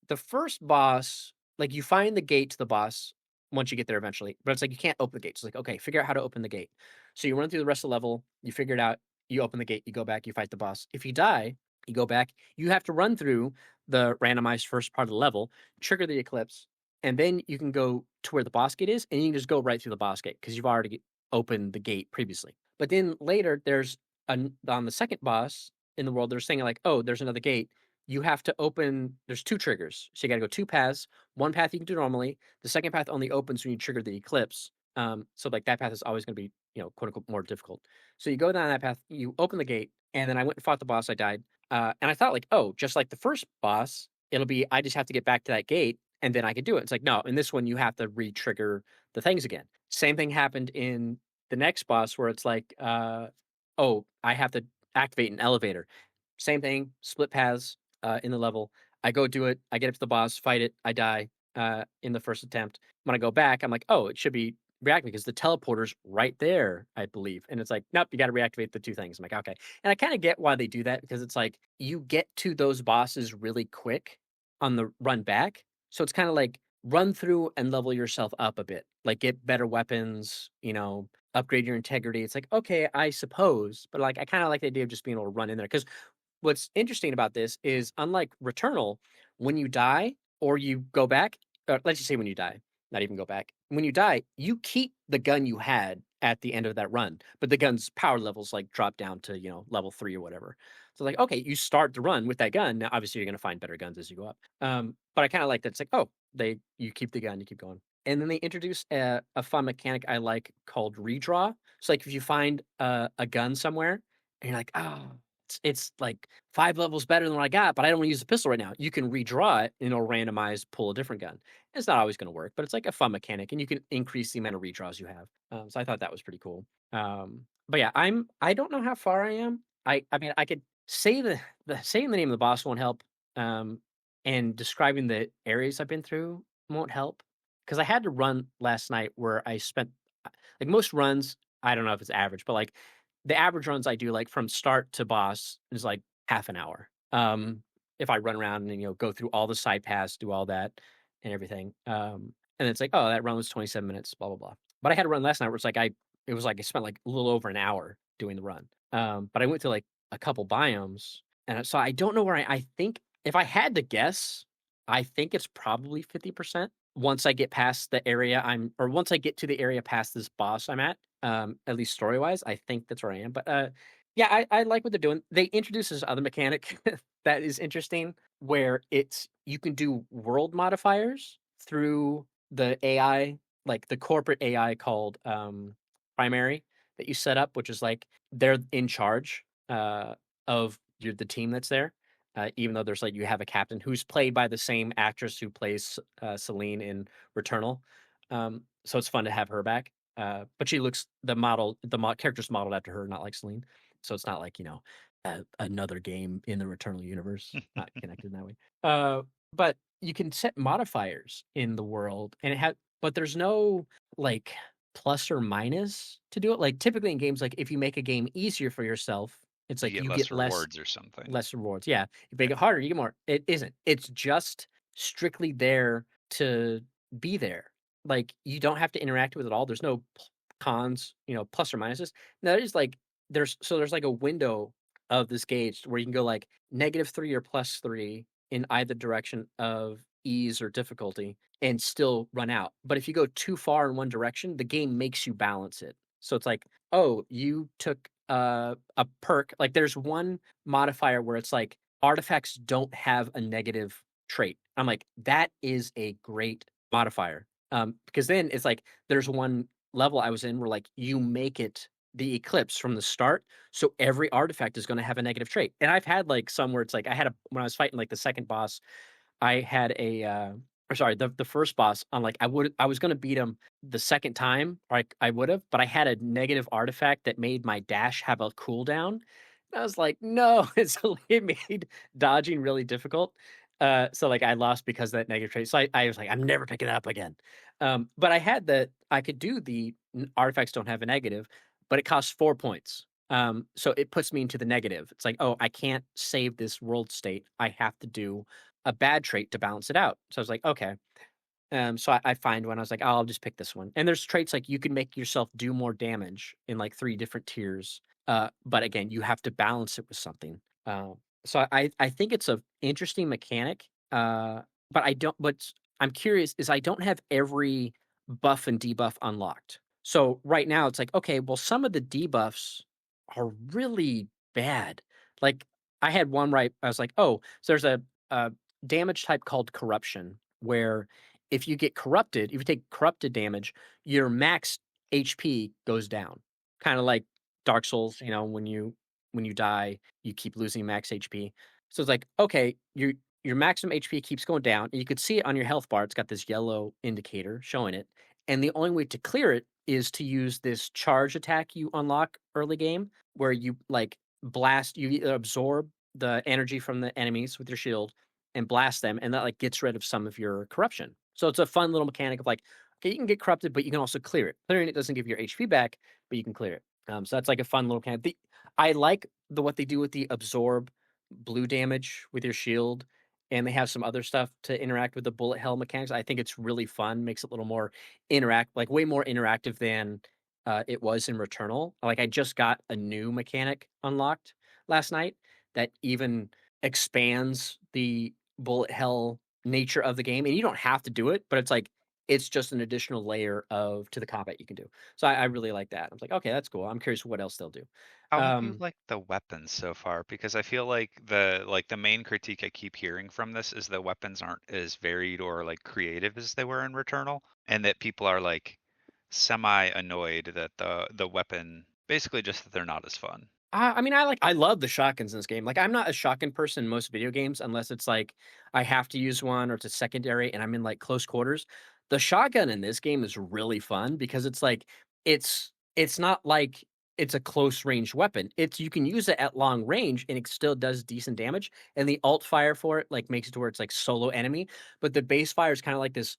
the first boss, like you find the gate to the boss once you get there eventually, but it's like you can't open the gate. So it's like, okay, figure out how to open the gate. So you run through the rest of the level, you figure it out, you open the gate, you go back, you fight the boss. If you die, you go back, you have to run through the randomized first part of the level, trigger the eclipse, and then you can go to where the boss gate is, and you can just go right through the boss gate because you've already opened the gate previously. But then later, there's on the second boss in the world, they're saying like, oh, there's another gate. You have to open, there's 2 triggers. So you got to go 2 paths. One path you can do normally. The second path only opens when you trigger the eclipse. So like that path is always going to be, quote unquote, more difficult. So you go down that path, you open the gate, and then I went and fought the boss. I died. And I thought like, oh, just like the first boss, it'll be, I just have to get back to that gate and then I could do it. It's like, no, in this one, you have to re-trigger the things again. Same thing happened in the next boss where it's like, oh, I have to activate an elevator. Same thing, split paths in the level. I go do it. I get up to the boss, fight it. I die in the first attempt. When I go back, I'm like, oh, it should be reactivate because the teleporter's right there, I believe. And it's like, nope, you got to reactivate the 2 things. I'm like, okay. And I kind of get why they do that because it's like you get to those bosses really quick on the run back. So it's kind of like run through and level yourself up a bit, like get better weapons, upgrade your integrity. It's like, okay, I suppose, but like I kind of like the idea of just being able to run in there because what's interesting about this is unlike Returnal, when you die or you go back, or let's just say when you die, not even go back. When you die, you keep the gun you had at the end of that run, but the gun's power levels like drop down to, level 3 or whatever. So like, okay, you start the run with that gun. Now, obviously you're going to find better guns as you go up. But I kind of like that. It's like, oh, you keep the gun, you keep going. And then they introduced a fun mechanic I like called redraw. So like if you find a gun somewhere and you're like, oh, it's like 5 levels better than what I got, but I don't want to use the pistol right now. You can redraw it and it'll randomize, pull a different gun. It's not always going to work, but it's like a fun mechanic, and you can increase the amount of redraws you have. So I thought that was pretty cool. But yeah, I don't know how far I am. I mean I could say the saying the name of the boss won't help. Um, and describing the areas I've been through won't help because I had to run last night where I spent like most runs. I don't know if it's average, but like the average runs I do, like from start to boss, is like half an hour. If I run around and go through all the side paths, do all that and everything, and it's like, oh, that run was 27 minutes, blah blah blah. But I had to run last night where it was like I spent like a little over an hour doing the run. But I went to like a couple biomes, and so I don't know where I think if I had to guess, I think it's probably 50% once I get past the area or once I get to the area past this boss I'm at least story wise, I think that's where I am. But yeah, I like what they're doing. They introduce this other mechanic that is interesting where you can do world modifiers through the AI, like the corporate AI called primary that you set up, which is like they're in charge of the team that's there. Even though there's like you have a captain who's played by the same actress who plays Celine in Returnal, so it's fun to have her back. But she looks character's modeled after her, not like Celine. So it's not like another game in the Returnal universe, not connected in that way. But you can set modifiers in the world, and but there's no like plus or minus to do it. Like typically in games, like if you make a game easier for yourself, it's You like get you less get less rewards or something. less rewards. Yeah. If you make it harder, you get more. It isn't. It's just strictly there to be there. Like you don't have to interact with it all. There's no cons, plus or minuses. Now there's like there's like a window of this gauge where you can go like -3 or +3 in either direction of ease or difficulty and still run out. But if you go too far in one direction, the game makes you balance it. So it's like, oh, you took a perk. Like there's one modifier where it's like artifacts don't have a negative trait. I'm like, that is a great modifier. Because then it's like there's one level I was in where like you make it the eclipse from the start, so every artifact is going to have a negative trait. And I've had like some where it's like when I was fighting like the second boss, I had or sorry, the first boss on like I was gonna beat him the second time, or I would have, but I had a negative artifact that made my dash have a cooldown. I was like, no, so it made dodging really difficult. So like I lost because of that negative trait. So I was like, I'm never picking it up again. But I could do the artifacts don't have a negative, but it costs 4 points. So it puts me into the negative. It's like, oh, I can't save this world state. I have to do a bad trait to balance it out. So I was like, okay. So I find one. I was like, oh, I'll just pick this one. And there's traits like you can make yourself do more damage in like 3 different tiers. But again, you have to balance it with something. So I think it's a interesting mechanic. But I don't. What I'm curious is I don't have every buff and debuff unlocked. So right now it's like, okay, well, some of the debuffs are really bad. Like I had one right. I was like, oh, so there's a damage type called corruption, where if you get corrupted, if you take corrupted damage, your max HP goes down. Kind of like Dark Souls, when you die, you keep losing max HP. So it's like, okay, your maximum HP keeps going down, and you could see it on your health bar. It's got this yellow indicator showing it. And the only way to clear it is to use this charge attack you unlock early game, where you like you absorb the energy from the enemies with your shield and blast them, and that like gets rid of some of your corruption. So it's a fun little mechanic of like, okay, you can get corrupted, but you can also clear it. Clearing it doesn't give your HP back, but you can clear it. So that's like a fun little mechanic. I like what they do with the absorb blue damage with your shield, and they have some other stuff to interact with the bullet hell mechanics. I think it's really fun, makes it a little more way more interactive than it was in Returnal. Like I just got a new mechanic unlocked last night that even expands the bullet hell nature of the game, and you don't have to do it, but it's like it's just an additional layer of to the combat you can do. So I really like that. I was like, okay, that's cool. I'm curious what else they'll do. How do you Um, like the weapons so far? Because I feel like the main critique I keep hearing from this is the weapons aren't as varied or like creative as they were in Returnal, and that people are like semi annoyed that the weapon basically just that they're not as fun. I mean, I love the shotguns in this game. Like, I'm not a shotgun person in most video games unless it's like I have to use one or it's a secondary and I'm in like close quarters. The shotgun in this game is really fun because it's like it's not like it's a close range weapon. It's you can use it at long range and it still does decent damage. And the alt fire for it like makes it to where it's like solo enemy, but the base fire is kind of like this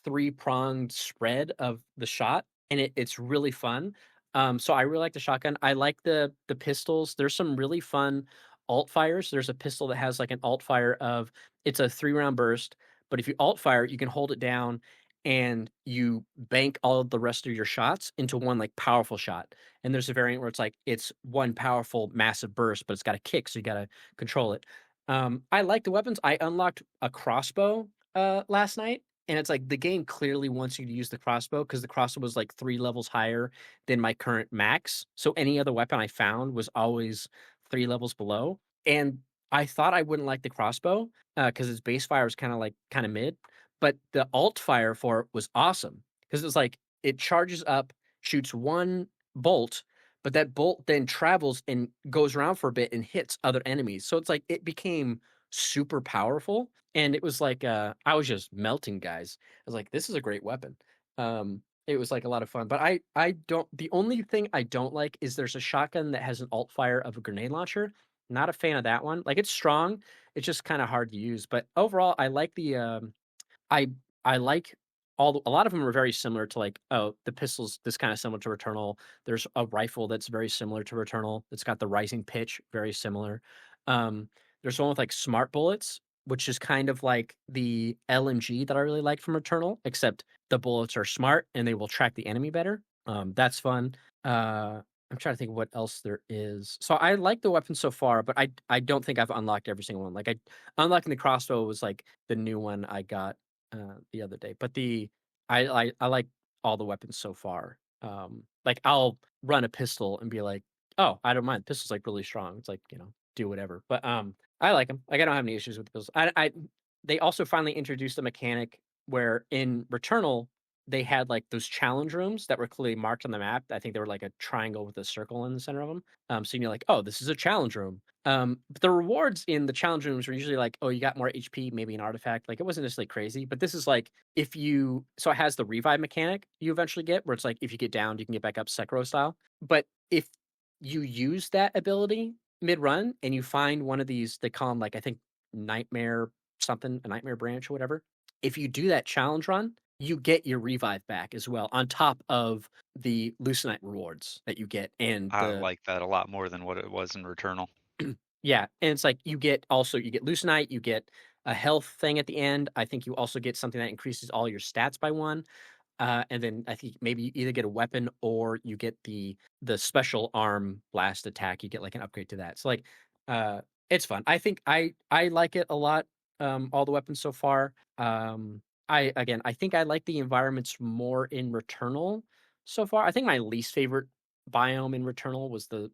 three-pronged spread of the shot, and it's really fun. So I really like the shotgun. I like the pistols. There's some really fun alt fires. There's a pistol that has like an alt fire of it's a 3-round burst, but if you alt fire, you can hold it down and you bank all of the rest of your shots into one like powerful shot. And there's a variant where it's like it's one powerful massive burst, but it's got a kick, so you got to control it. I like the weapons. I unlocked a crossbow last night, and it's like the game clearly wants you to use the crossbow because the crossbow was like 3 levels higher than my current max. So any other weapon I found was always 3 levels below. And I thought I wouldn't like the crossbow because its base fire was kind of mid, but the alt fire for it was awesome because it's like it charges up, shoots one bolt, but that bolt then travels and goes around for a bit and hits other enemies. So it's like it became super powerful, and it was like I was just melting guys. I was like, this is a great weapon. It was like a lot of fun, but I don't. The only thing I don't like is there's a shotgun that has an alt fire of a grenade launcher. Not a fan of that one. Like it's strong, it's just kind of hard to use. But overall, I like the I I like a lot of them are very similar to like, oh, the pistol's this kind of similar to Returnal. There's a rifle that's very similar to Returnal. It's got the rising pitch, very similar. Um, there's one with like smart bullets, which is kind of like the LMG that I really like from Returnal, except the bullets are smart and they will track the enemy better. That's fun. I'm trying to think of what else there is. So I like the weapon so far, but I don't think I've unlocked every single one. Like unlocking the crossbow was like the new one I got the other day. But I like all the weapons so far. Like I'll run a pistol and be like, oh, I don't mind. Pistol's like really strong. It's like, do whatever. But I like them. Like I don't have any issues with the pistol. I they also finally introduced a mechanic where in Returnal they had like those challenge rooms that were clearly marked on the map. I think they were like a triangle with a circle in the center of them. So you're like, oh, this is a challenge room. But the rewards in the challenge rooms were usually like, oh, you got more HP, maybe an artifact. Like it wasn't necessarily crazy, but this is like if you so it has the revive mechanic you eventually get, where it's like if you get downed, you can get back up Sekiro style. But if you use that ability mid run and you find one of these, they call them like I think nightmare something, a nightmare branch or whatever. If you do that challenge run, you get your revive back as well on top of the Lucenite rewards that you get and I the like that a lot more than what it was in Returnal. yeah, and it's like you get Lucenite, you get a health thing at the end. I think you also get something that increases all your stats by one. And then I think maybe you either get a weapon or you get the special arm blast attack. You get like an upgrade to that. So like uh it's fun. I think I like it a lot. All the weapons so far. I think I like the environments more in Returnal so far. I think my least favorite biome in Returnal was the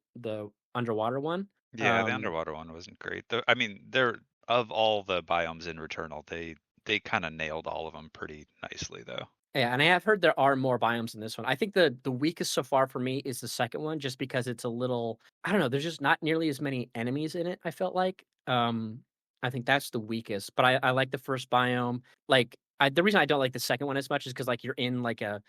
underwater one. Yeah, the Um underwater one wasn't great. I mean, they're of all the biomes in Returnal, they kind of nailed all of them pretty nicely though. Yeah, and I have heard there are more biomes in this one. I think the weakest so far for me is the second one, just because it's a little I don't know, there's just not nearly as many enemies in it, I felt like. I think that's the weakest, but I like the first biome. Like the reason I don't like the second one as much is because like you're in like a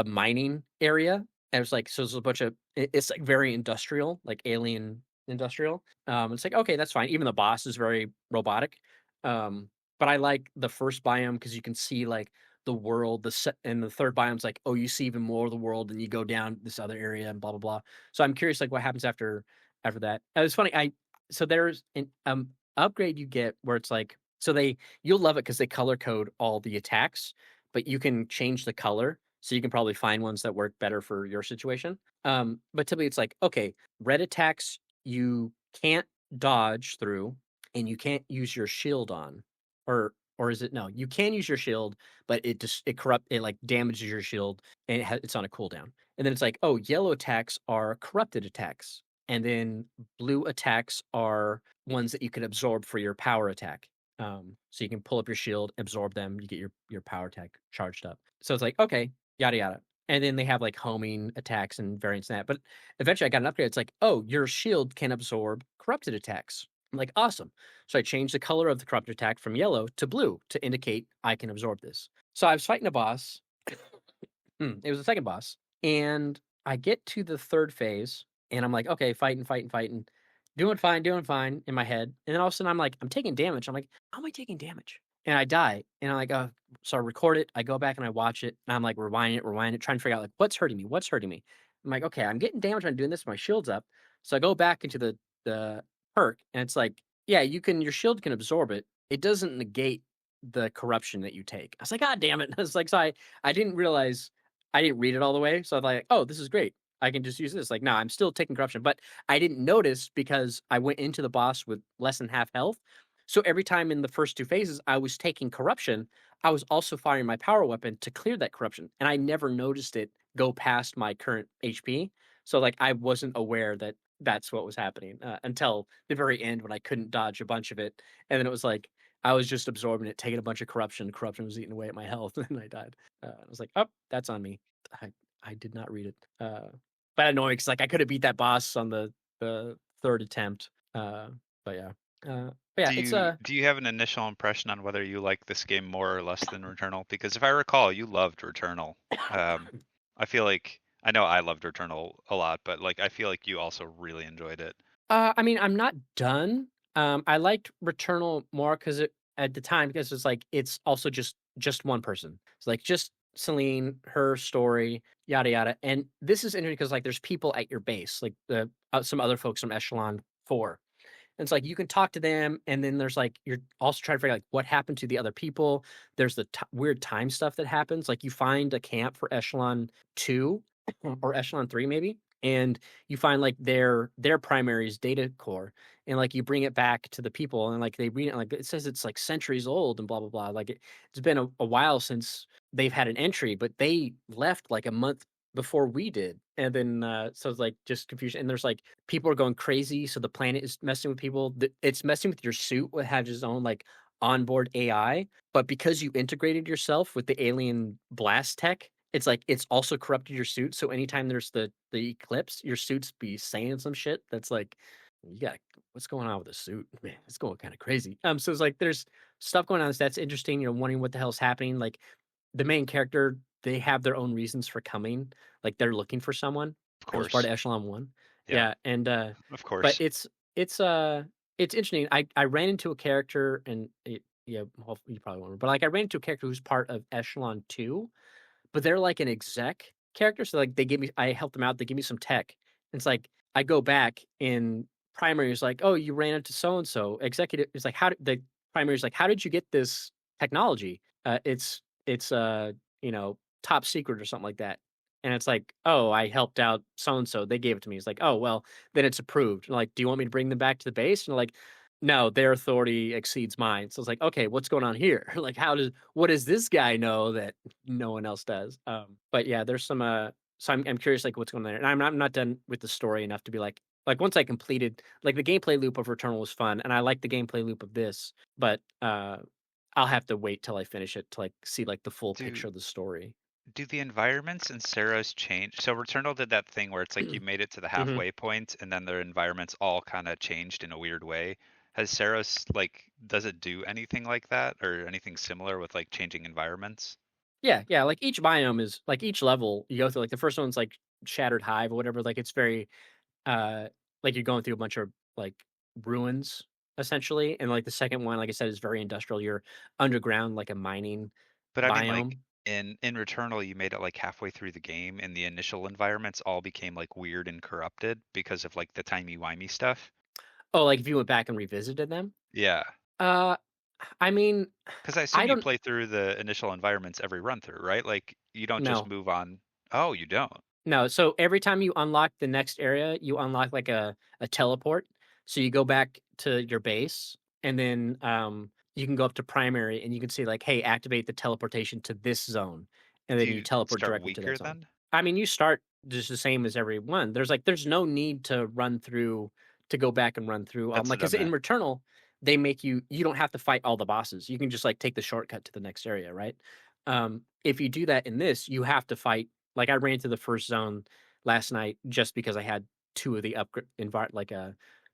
mining area, and it's like so there's a bunch of it's like very industrial, like alien industrial. It's like okay, that's fine. Even the boss is very robotic. But I like the first biome because you can see like the world, and the third biome's like, oh, you see even more of the world, and you go down this other area, and blah blah blah. So I'm curious, like, what happens after that. It's funny. So there's an upgrade you get where it's like, so you'll love it because they color code all the attacks, but you can change the color, so you can probably find ones that work better for your situation. But typically it's like, okay, red attacks you can't dodge through, and you can't use your shield on, or or is it no? You can use your shield, but it just it like damages your shield, and it's on a cooldown. And then it's like, oh, yellow attacks are corrupted attacks, and then blue attacks are ones that you can absorb for your power attack. So you can pull up your shield, absorb them, you get your power attack charged up. So it's like, okay, yada yada. And then they have like homing attacks and variants in that. But eventually I got an upgrade. It's like, oh, your shield can absorb corrupted attacks. I'm like, awesome. So I changed the color of the corrupted attack from yellow to blue to indicate I can absorb this. So I was fighting a boss. It was the second boss. And I get to the third phase and I'm like, okay, fighting. Doing fine in my head. And then all of a sudden I'm like, I'm taking damage. I'm like, how am I taking damage? And I die. And I'm like, oh, so I record it. I go back and I watch it. And I'm like, rewind it, trying to figure out like what's hurting me. I'm like, okay, I'm getting damage on doing this. My shield's up. So I go back into the perk and it's like, yeah, your shield can absorb it. It doesn't negate the corruption that you take. I was like, God damn it. I was like, so I didn't realize I didn't read it all the way. So I was like, oh, this is great. I can just use this. Like, no, I'm still taking corruption, but I didn't notice because I went into the boss with less than half health. So every time in the first two phases I was taking corruption, I was also firing my power weapon to clear that corruption. And I never noticed it go past my current HP. So like I wasn't aware that that's what was happening until the very end when I couldn't dodge a bunch of it. And then it was like I was just absorbing it, taking a bunch of corruption. Corruption was eating away at my health, and I died. I was like, oh, that's on me. I did not read it. But annoying because like I could have beat that boss on the third attempt. But yeah, Do it's you have an initial impression on whether you like this game more or less than Returnal? Because if I recall, you loved Returnal. I feel like I know I loved Returnal a lot, but like I feel like you also really enjoyed it. I mean, I'm not done. I liked Returnal more because at the time because it's like it's also just one person. It's like just Celine, her story, yada yada. And this is interesting because like there's people at your base, like some other folks from Echelon 4. And it's like you can talk to them, and then there's like you're also trying to figure out like what happened to the other people. There's the weird time stuff that happens. Like you find a camp for Echelon 2 or Echelon 3 maybe, and you find like their primary's data core, and like you bring it back to the people, and like they read it, like it says it's like centuries old and blah blah blah. Like it's been a while since they've had an entry, but they left like a month before we did. And then so it's like just confusion, and there's like people are going crazy, so the planet is messing with people. It's messing with your suit, what has its own like onboard AI, but because you integrated yourself with the alien blast tech, it's like it's also corrupted your suit. So anytime there's the eclipse, your suits be saying some shit that's like, you got what's going on with the suit? Man, it's going kind of crazy. So it's like there's stuff going on that's interesting, wondering what the hell's happening. Like the main character, they have their own reasons for coming. Like they're looking for someone. Of It was part course. of Echelon 1. Yeah, Yeah, and of but course. it's interesting. I ran into a character and yeah, well, you probably won't, but like I ran into a character who's part of Echelon 2, but they're like an exec character. So like I helped them out. They give me some tech. And it's like I go back in primary is like, oh, you ran into so and so. Executive is like, the primary is like, how did you get this technology? It's top secret or something like that. And it's like, oh, I helped out so and so. They gave it to me. It's like, oh well, then it's approved. And like, do you want me to bring them back to the base? And like, no, their authority exceeds mine. So it's like, okay, what's going on here? Like, what does this guy know that no one else does? But yeah, there's some so I'm curious like what's going on there. And I'm not done with the story enough to be like once I completed like the gameplay loop of Returnal was fun, and I like the gameplay loop of this, but I'll have to wait till I finish it to like see like the full Do picture of the story. do the environments in Saros change? So Returnal did that thing where it's like you made it to the Hmm. halfway point and then the environments all kind of changed in a weird way. Has Saros like does it do anything like that or anything similar with like changing environments? Yeah. Like each biome is like each level you go through. Like the first one's like Shattered Hive or whatever. Like it's very uh like you're going through a bunch of like ruins essentially, and like the second one, like I said, is very industrial. You're underground, like a mining But I mean like biome. in Returnal you made it like halfway through the game and the initial environments all became like weird and corrupted because of like the timey-wimey stuff. Oh, like if you went back and revisited them. Yeah. Uh, I mean, Because I I assume you don't play through the initial environments every run through, right? Like you don't just know. move on. Oh, you don't. No, so every time you unlock the next area, you unlock like a teleport. So you go back to your base, and then you can go up to primary and you can see like, hey, activate the teleportation to this zone, and Do then you you teleport start directly to weaker that zone. then? I mean, you start just the same as every one. There's no need to run through to go back and run through. That's Like what I because in meant. Returnal, they make you don't have to fight all the bosses. You can just like take the shortcut to the next area, right? If you do that in this, you have to fight. Like I ran to the first zone last night just because I had two of the upgrade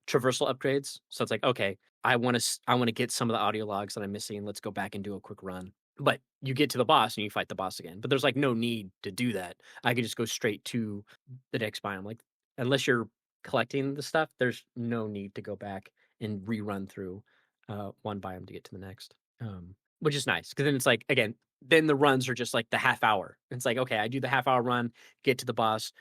traversal upgrades. So it's like, okay, I want to get some of the audio logs that I'm missing. Let's go back and do a quick run. But you get to the boss and you fight the boss again. But there's like no need to do that. I could just go straight to the next biome. Like unless you're collecting the stuff, there's no need to go back and rerun through one biome to get to the next. Which is nice because then it's like again, then the runs are just like the half hour. It's like okay, I do the half hour run, get to the boss,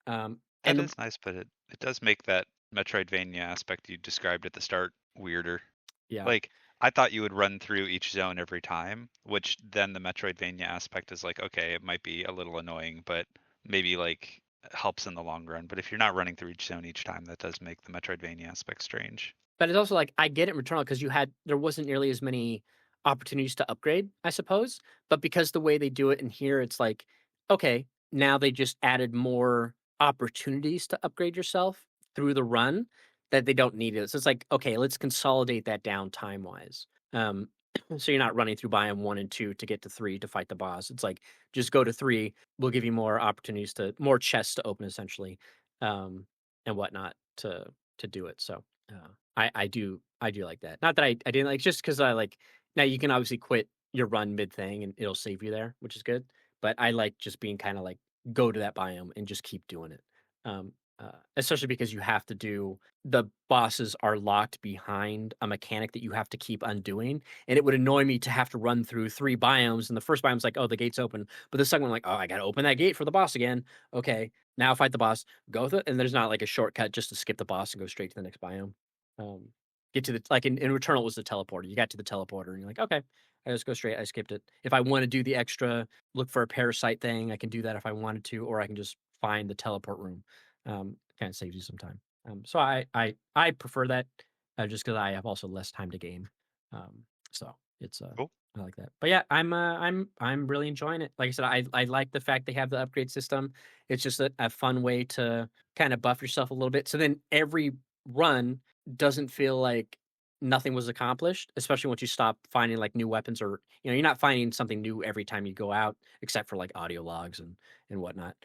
That and is nice, but it does make that Metroidvania aspect you described at the start weirder. yeah. Like, I thought you would run through each zone every time, which then the Metroidvania aspect is like, okay, it might be a little annoying, but maybe like helps in the long run. But if you're not running through each zone each time, that does make the Metroidvania aspect strange. But it's also like I get it in Returnal because there wasn't nearly as many opportunities to upgrade, I suppose. But because the way they do it in here, it's like, okay, now they just added more opportunities to upgrade yourself through the run that they don't need it. So it's like, okay, let's consolidate that down time wise. So you're not running through biome 1 and 2 to get to 3 to fight the boss. It's like just go to 3. We'll give you more opportunities more chests to open essentially, and whatnot to do it. So I do like that. Not that I didn't like just because I like now you can obviously quit your run mid thing and it'll save you there, which is good. But I like just being kind of like go to that biome and just keep doing it. Um, Especially because you have to do the bosses are locked behind a mechanic that you have to keep undoing, and it would annoy me to have to run through 3 biomes. And the first biome's like, oh, the gate's open, but the second one, like, oh, I got to open that gate for the boss again. Okay, now fight the boss, go through, and there's not like a shortcut just to skip the boss and go straight to the next biome. Um, get to the like in Returnal was the teleporter. You got to the teleporter and you're like, okay, I just go straight. I skipped it. If I want to do the extra look for a parasite thing, I can do that if I wanted to, or I can just find the teleport room. Kind of saves you some time. So I prefer that just because I have also less time to game. So it's Cool. I like that. But yeah, I'm really enjoying it. Like I said, I like the fact they have the upgrade system. It's just a fun way to kind of buff yourself a little bit. So then every run doesn't feel like nothing was accomplished, especially once you stop finding like new weapons or you're not finding something new every time you go out, except for like audio logs and whatnot.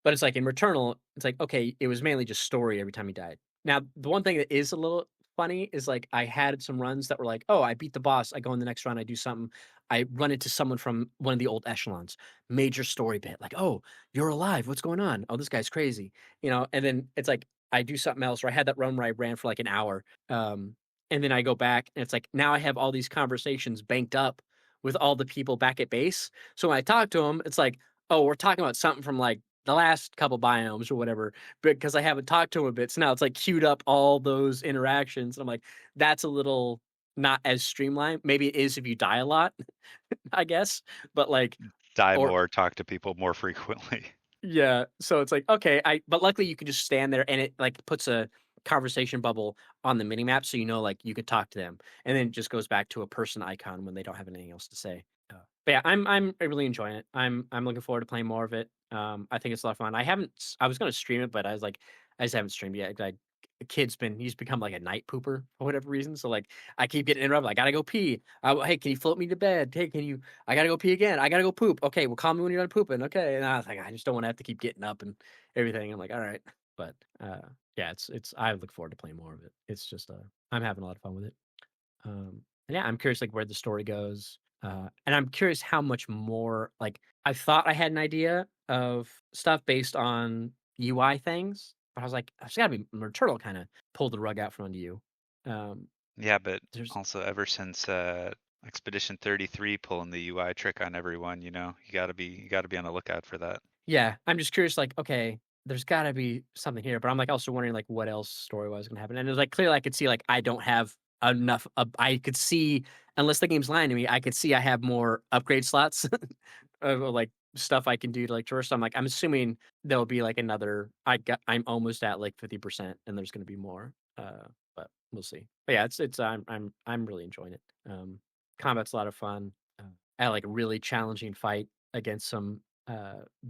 But it's like in Returnal, it's like okay, it was mainly just story every time he died. Now, the one thing that is a little funny is like I had some runs that were like, oh, I beat the boss, I go in the next run, I do something, I run into someone from one of the old echelons, major story bit, like, oh, you're alive, what's going on? Oh, this guy's crazy, and then it's like I do something else, or I had that run where I ran for like an hour, and then I go back, and it's like now I have all these conversations banked up with all the people back at base. So when I talk to them, it's like, oh, we're talking about something from like the last couple biomes or whatever, because I haven't talked to him a bit. So now it's like queued up all those interactions. And I'm like, that's a little not as streamlined. Maybe it is if you die a lot, I guess. But like, Die or more, talk to people more frequently. yeah. So it's like, okay, but luckily you can just stand there and it like puts a conversation bubble on the mini map. So like you could talk to them. And then it just goes back to a person icon when they don't have anything else to say. But yeah, I'm really enjoying it. I'm looking forward to playing more of it. I think it's a lot of fun. I was gonna stream it, but I was like, I just haven't streamed yet. He's become like a night pooper for whatever reason. So like I keep getting interrupted. I gotta go pee. Hey, can you float me to bed? Hey, I gotta go pee again. I gotta go poop. Okay, well call me when you're done pooping. Okay. And I was like, I just don't want to have to keep getting up and everything. I'm like, all right. But yeah, it's I look forward to playing more of it. It's just I'm having a lot of fun with it. And yeah, I'm curious like where the story goes. And I'm curious how much more like I thought I had an idea of stuff based on UI things, but I was like, it's gotta be Turtle kind of pulled the rug out from under you. Um, Yeah, but there's also ever since Expedition 33 pulling the UI trick on everyone, you gotta be on the lookout for that. yeah, I'm just curious, like, okay, there's gotta be something here, but I'm like also wondering like what else story wise gonna happen. And it was like clearly I could see like I don't have enough I could see unless the game's lying to me, I could see I have more upgrade slots of like stuff I can do to like traverse. So I'm assuming there'll be like another I'm almost at like 50% and there's gonna be more. but we'll see. But yeah, it's I'm really enjoying it. Combat's a lot of fun. I had like a really challenging fight against some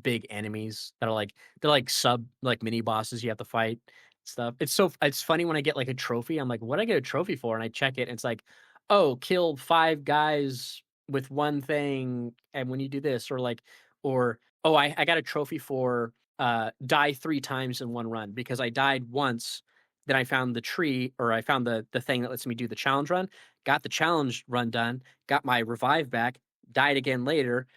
big enemies that are like they're like mini bosses you have to fight stuff. It's funny when I get like a trophy. I'm like, what I get a trophy for? And I check it, and it's like, oh, kill 5 guys with one thing, and when you do this, or oh, I got a trophy for die 3 times in one run because I died once. Then I found the tree, or I found the thing that lets me do the challenge run. Got the challenge run done. Got my revive back. Died again later.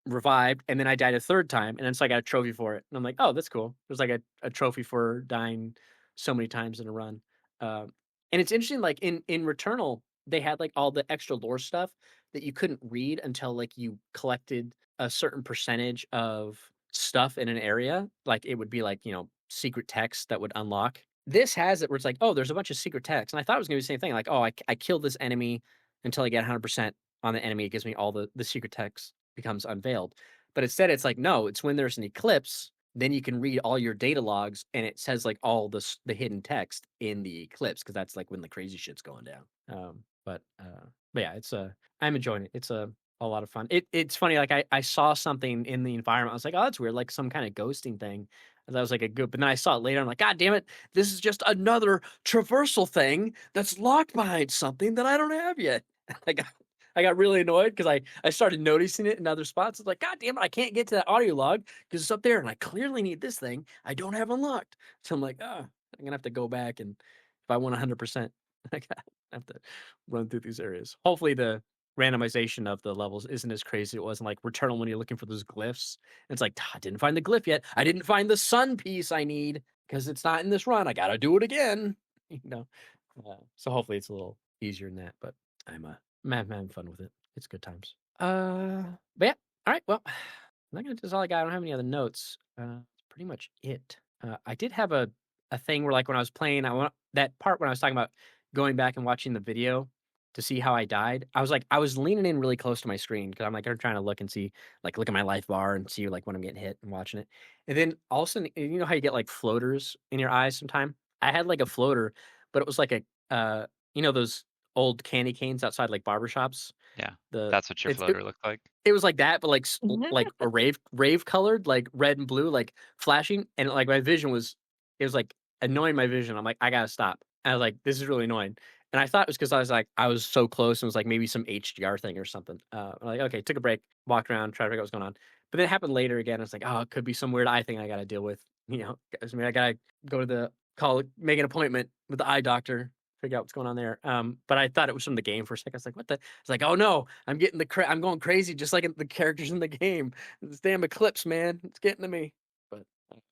Revived, and then I died a 3rd time, and then so I got a trophy for it. And I'm like, oh, that's cool. There's like a trophy for dying so many times in a run. And it's interesting, like in Returnal, they had like all the extra lore stuff that you couldn't read until like you collected a certain percentage of stuff in an area. Like it would be like, secret text that would unlock. This has it where it's like, oh, there's a bunch of secret text. And I thought it was gonna be the same thing. Like, oh, I killed this enemy until I get 100% on the enemy. It gives me all the secret text becomes unveiled. But instead, it's like, no, it's when there's an eclipse, then you can read all your data logs, and it says like all the hidden text in the eclipse, because that's like when the crazy shit's going down. But yeah, I'm enjoying it. It's a lot of fun. It's funny, like I saw something in the environment. I was like, oh, that's weird, like some kind of ghosting thing. And that was like a good, but then I saw it later. I'm like, God damn it, this is just another traversal thing that's locked behind something that I don't have yet. I got really annoyed because I started noticing it in other spots. It's like, God damn it, I can't get to that audio log because it's up there, and I clearly need this thing I don't have unlocked. So I'm like, I'm gonna have to go back, and if I want 100%, I have to run through these areas. Hopefully, the randomization of the levels isn't as crazy. It wasn't like Returnal when you're looking for those glyphs. It's like, I didn't find the glyph yet. I didn't find the sun piece I need because it's not in this run. I gotta do it again. So hopefully it's a little easier than that. But I'm having fun with it. It's good times. But yeah. All right. Well, that's all I got. I don't have any other notes. That's pretty much it. I did have a thing where, like, when I was playing, that part when I was talking about going back and watching the video to see how I died. I was leaning in really close to my screen because I'm like, I'm trying to look and see, like, look at my life bar and see like when I'm getting hit and watching it. And then all of a sudden, you know how you get like floaters in your eyes sometime? I had like a floater, but it was like those old candy canes outside like barbershops. Yeah, The that's what your floater looked like. It was like that, but like a rave colored, like red and blue, like flashing, and like my vision was, it was like annoying my vision. I'm like, I gotta stop. And I was like, this is really annoying. And I thought it was because I was so close, and it was like maybe some HDR thing or something. I'm like, okay, took a break, walked around, tried to figure out what's going on. But then it happened later again. It's like, oh, it could be some weird eye thing I gotta deal with. I mean, I gotta go to make an appointment with the eye doctor, figure out what's going on there. But I thought it was from the game for a second. I was like, what the? It's like, oh no, I'm getting I'm going crazy just like the characters in the game. This damn eclipse, man, it's getting to me. But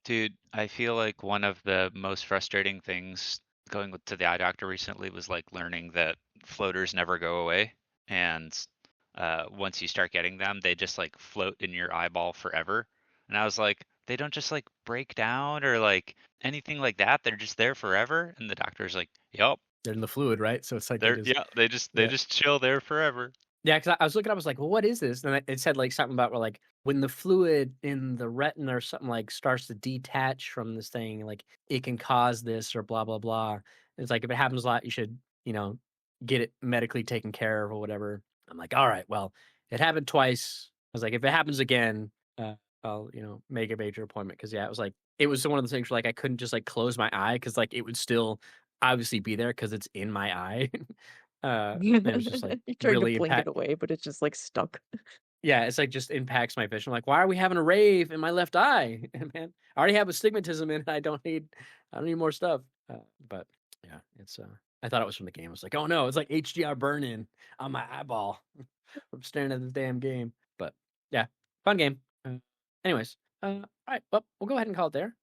Dude, I feel like one of the most frustrating things going to the eye doctor recently was like learning that floaters never go away. And once you start getting them, they just like float in your eyeball forever. And I was like, they don't just like break down or like anything like that. They're just there forever. And the doctor's like, yep, they're in the fluid, right? So it's like they just chill there forever. Yeah, because I was looking up, I was like, well, what is this? And it said like something about where like when the fluid in the retina or something like starts to detach from this thing, like it can cause this or blah blah blah. It's like if it happens a lot, you should get it medically taken care of or whatever. I'm like, all right, well, it happened twice. I was like, if it happens again, I'll make a major appointment, because it was one of those things where like I couldn't just like close my eye because like it would still obviously be there because it's in my eye. And it was just like You tried really to blink it away, but it's just like stuck. Yeah, it's like just impacts my vision. Like, why are we having a rave in my left eye? And man, I already have astigmatism in it. I don't need more stuff. But yeah, it's I thought it was from the game. I was like, oh no, it's like HDR burn in on my eyeball. I'm staring at the damn game. But yeah, fun game. Anyways, all right, well, we'll go ahead and call it there.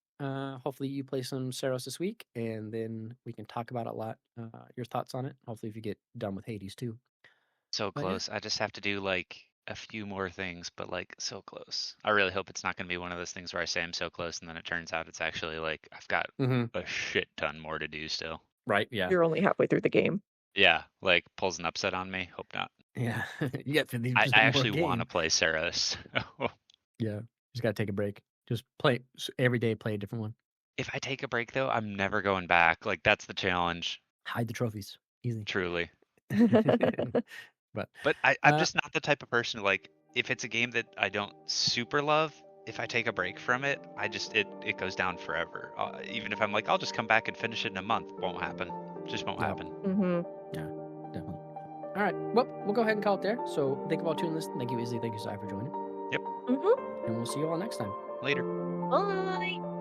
Hopefully you play some Saros this week, and then we can talk about it a lot. Your thoughts on it. Hopefully if you get done with Hades too. So But yeah. close. I just have to do like a few more things, but like so close. I really hope it's not going to be one of those things where I say I'm so close and then it turns out it's actually like I've got a shit ton more to do still. Right, yeah. You're only halfway through the game. Yeah, like pulls an upset on me. Hope not. Yeah, you got 50% I actually more want to game. play Saros. Yeah, just gotta take a break. Just play every day. Play a different one. If I take a break though, I'm never going back. Like that's the challenge. Hide the trophies. Easy. Truly. But But I'm uh, just not the type of person who, like, if it's a game that I don't super love, if I take a break from it, it goes down forever. Even if I'm like, I'll just come back and finish it in a month, won't happen. Just won't Yeah. happen. yeah, definitely. All right. Well, we'll go ahead and call it there. So thank you all tuning listening. Thank you, Izzy. Thank you, Sai, for joining. Yep. Mm-hmm. And we'll see you all next time. Later. Bye.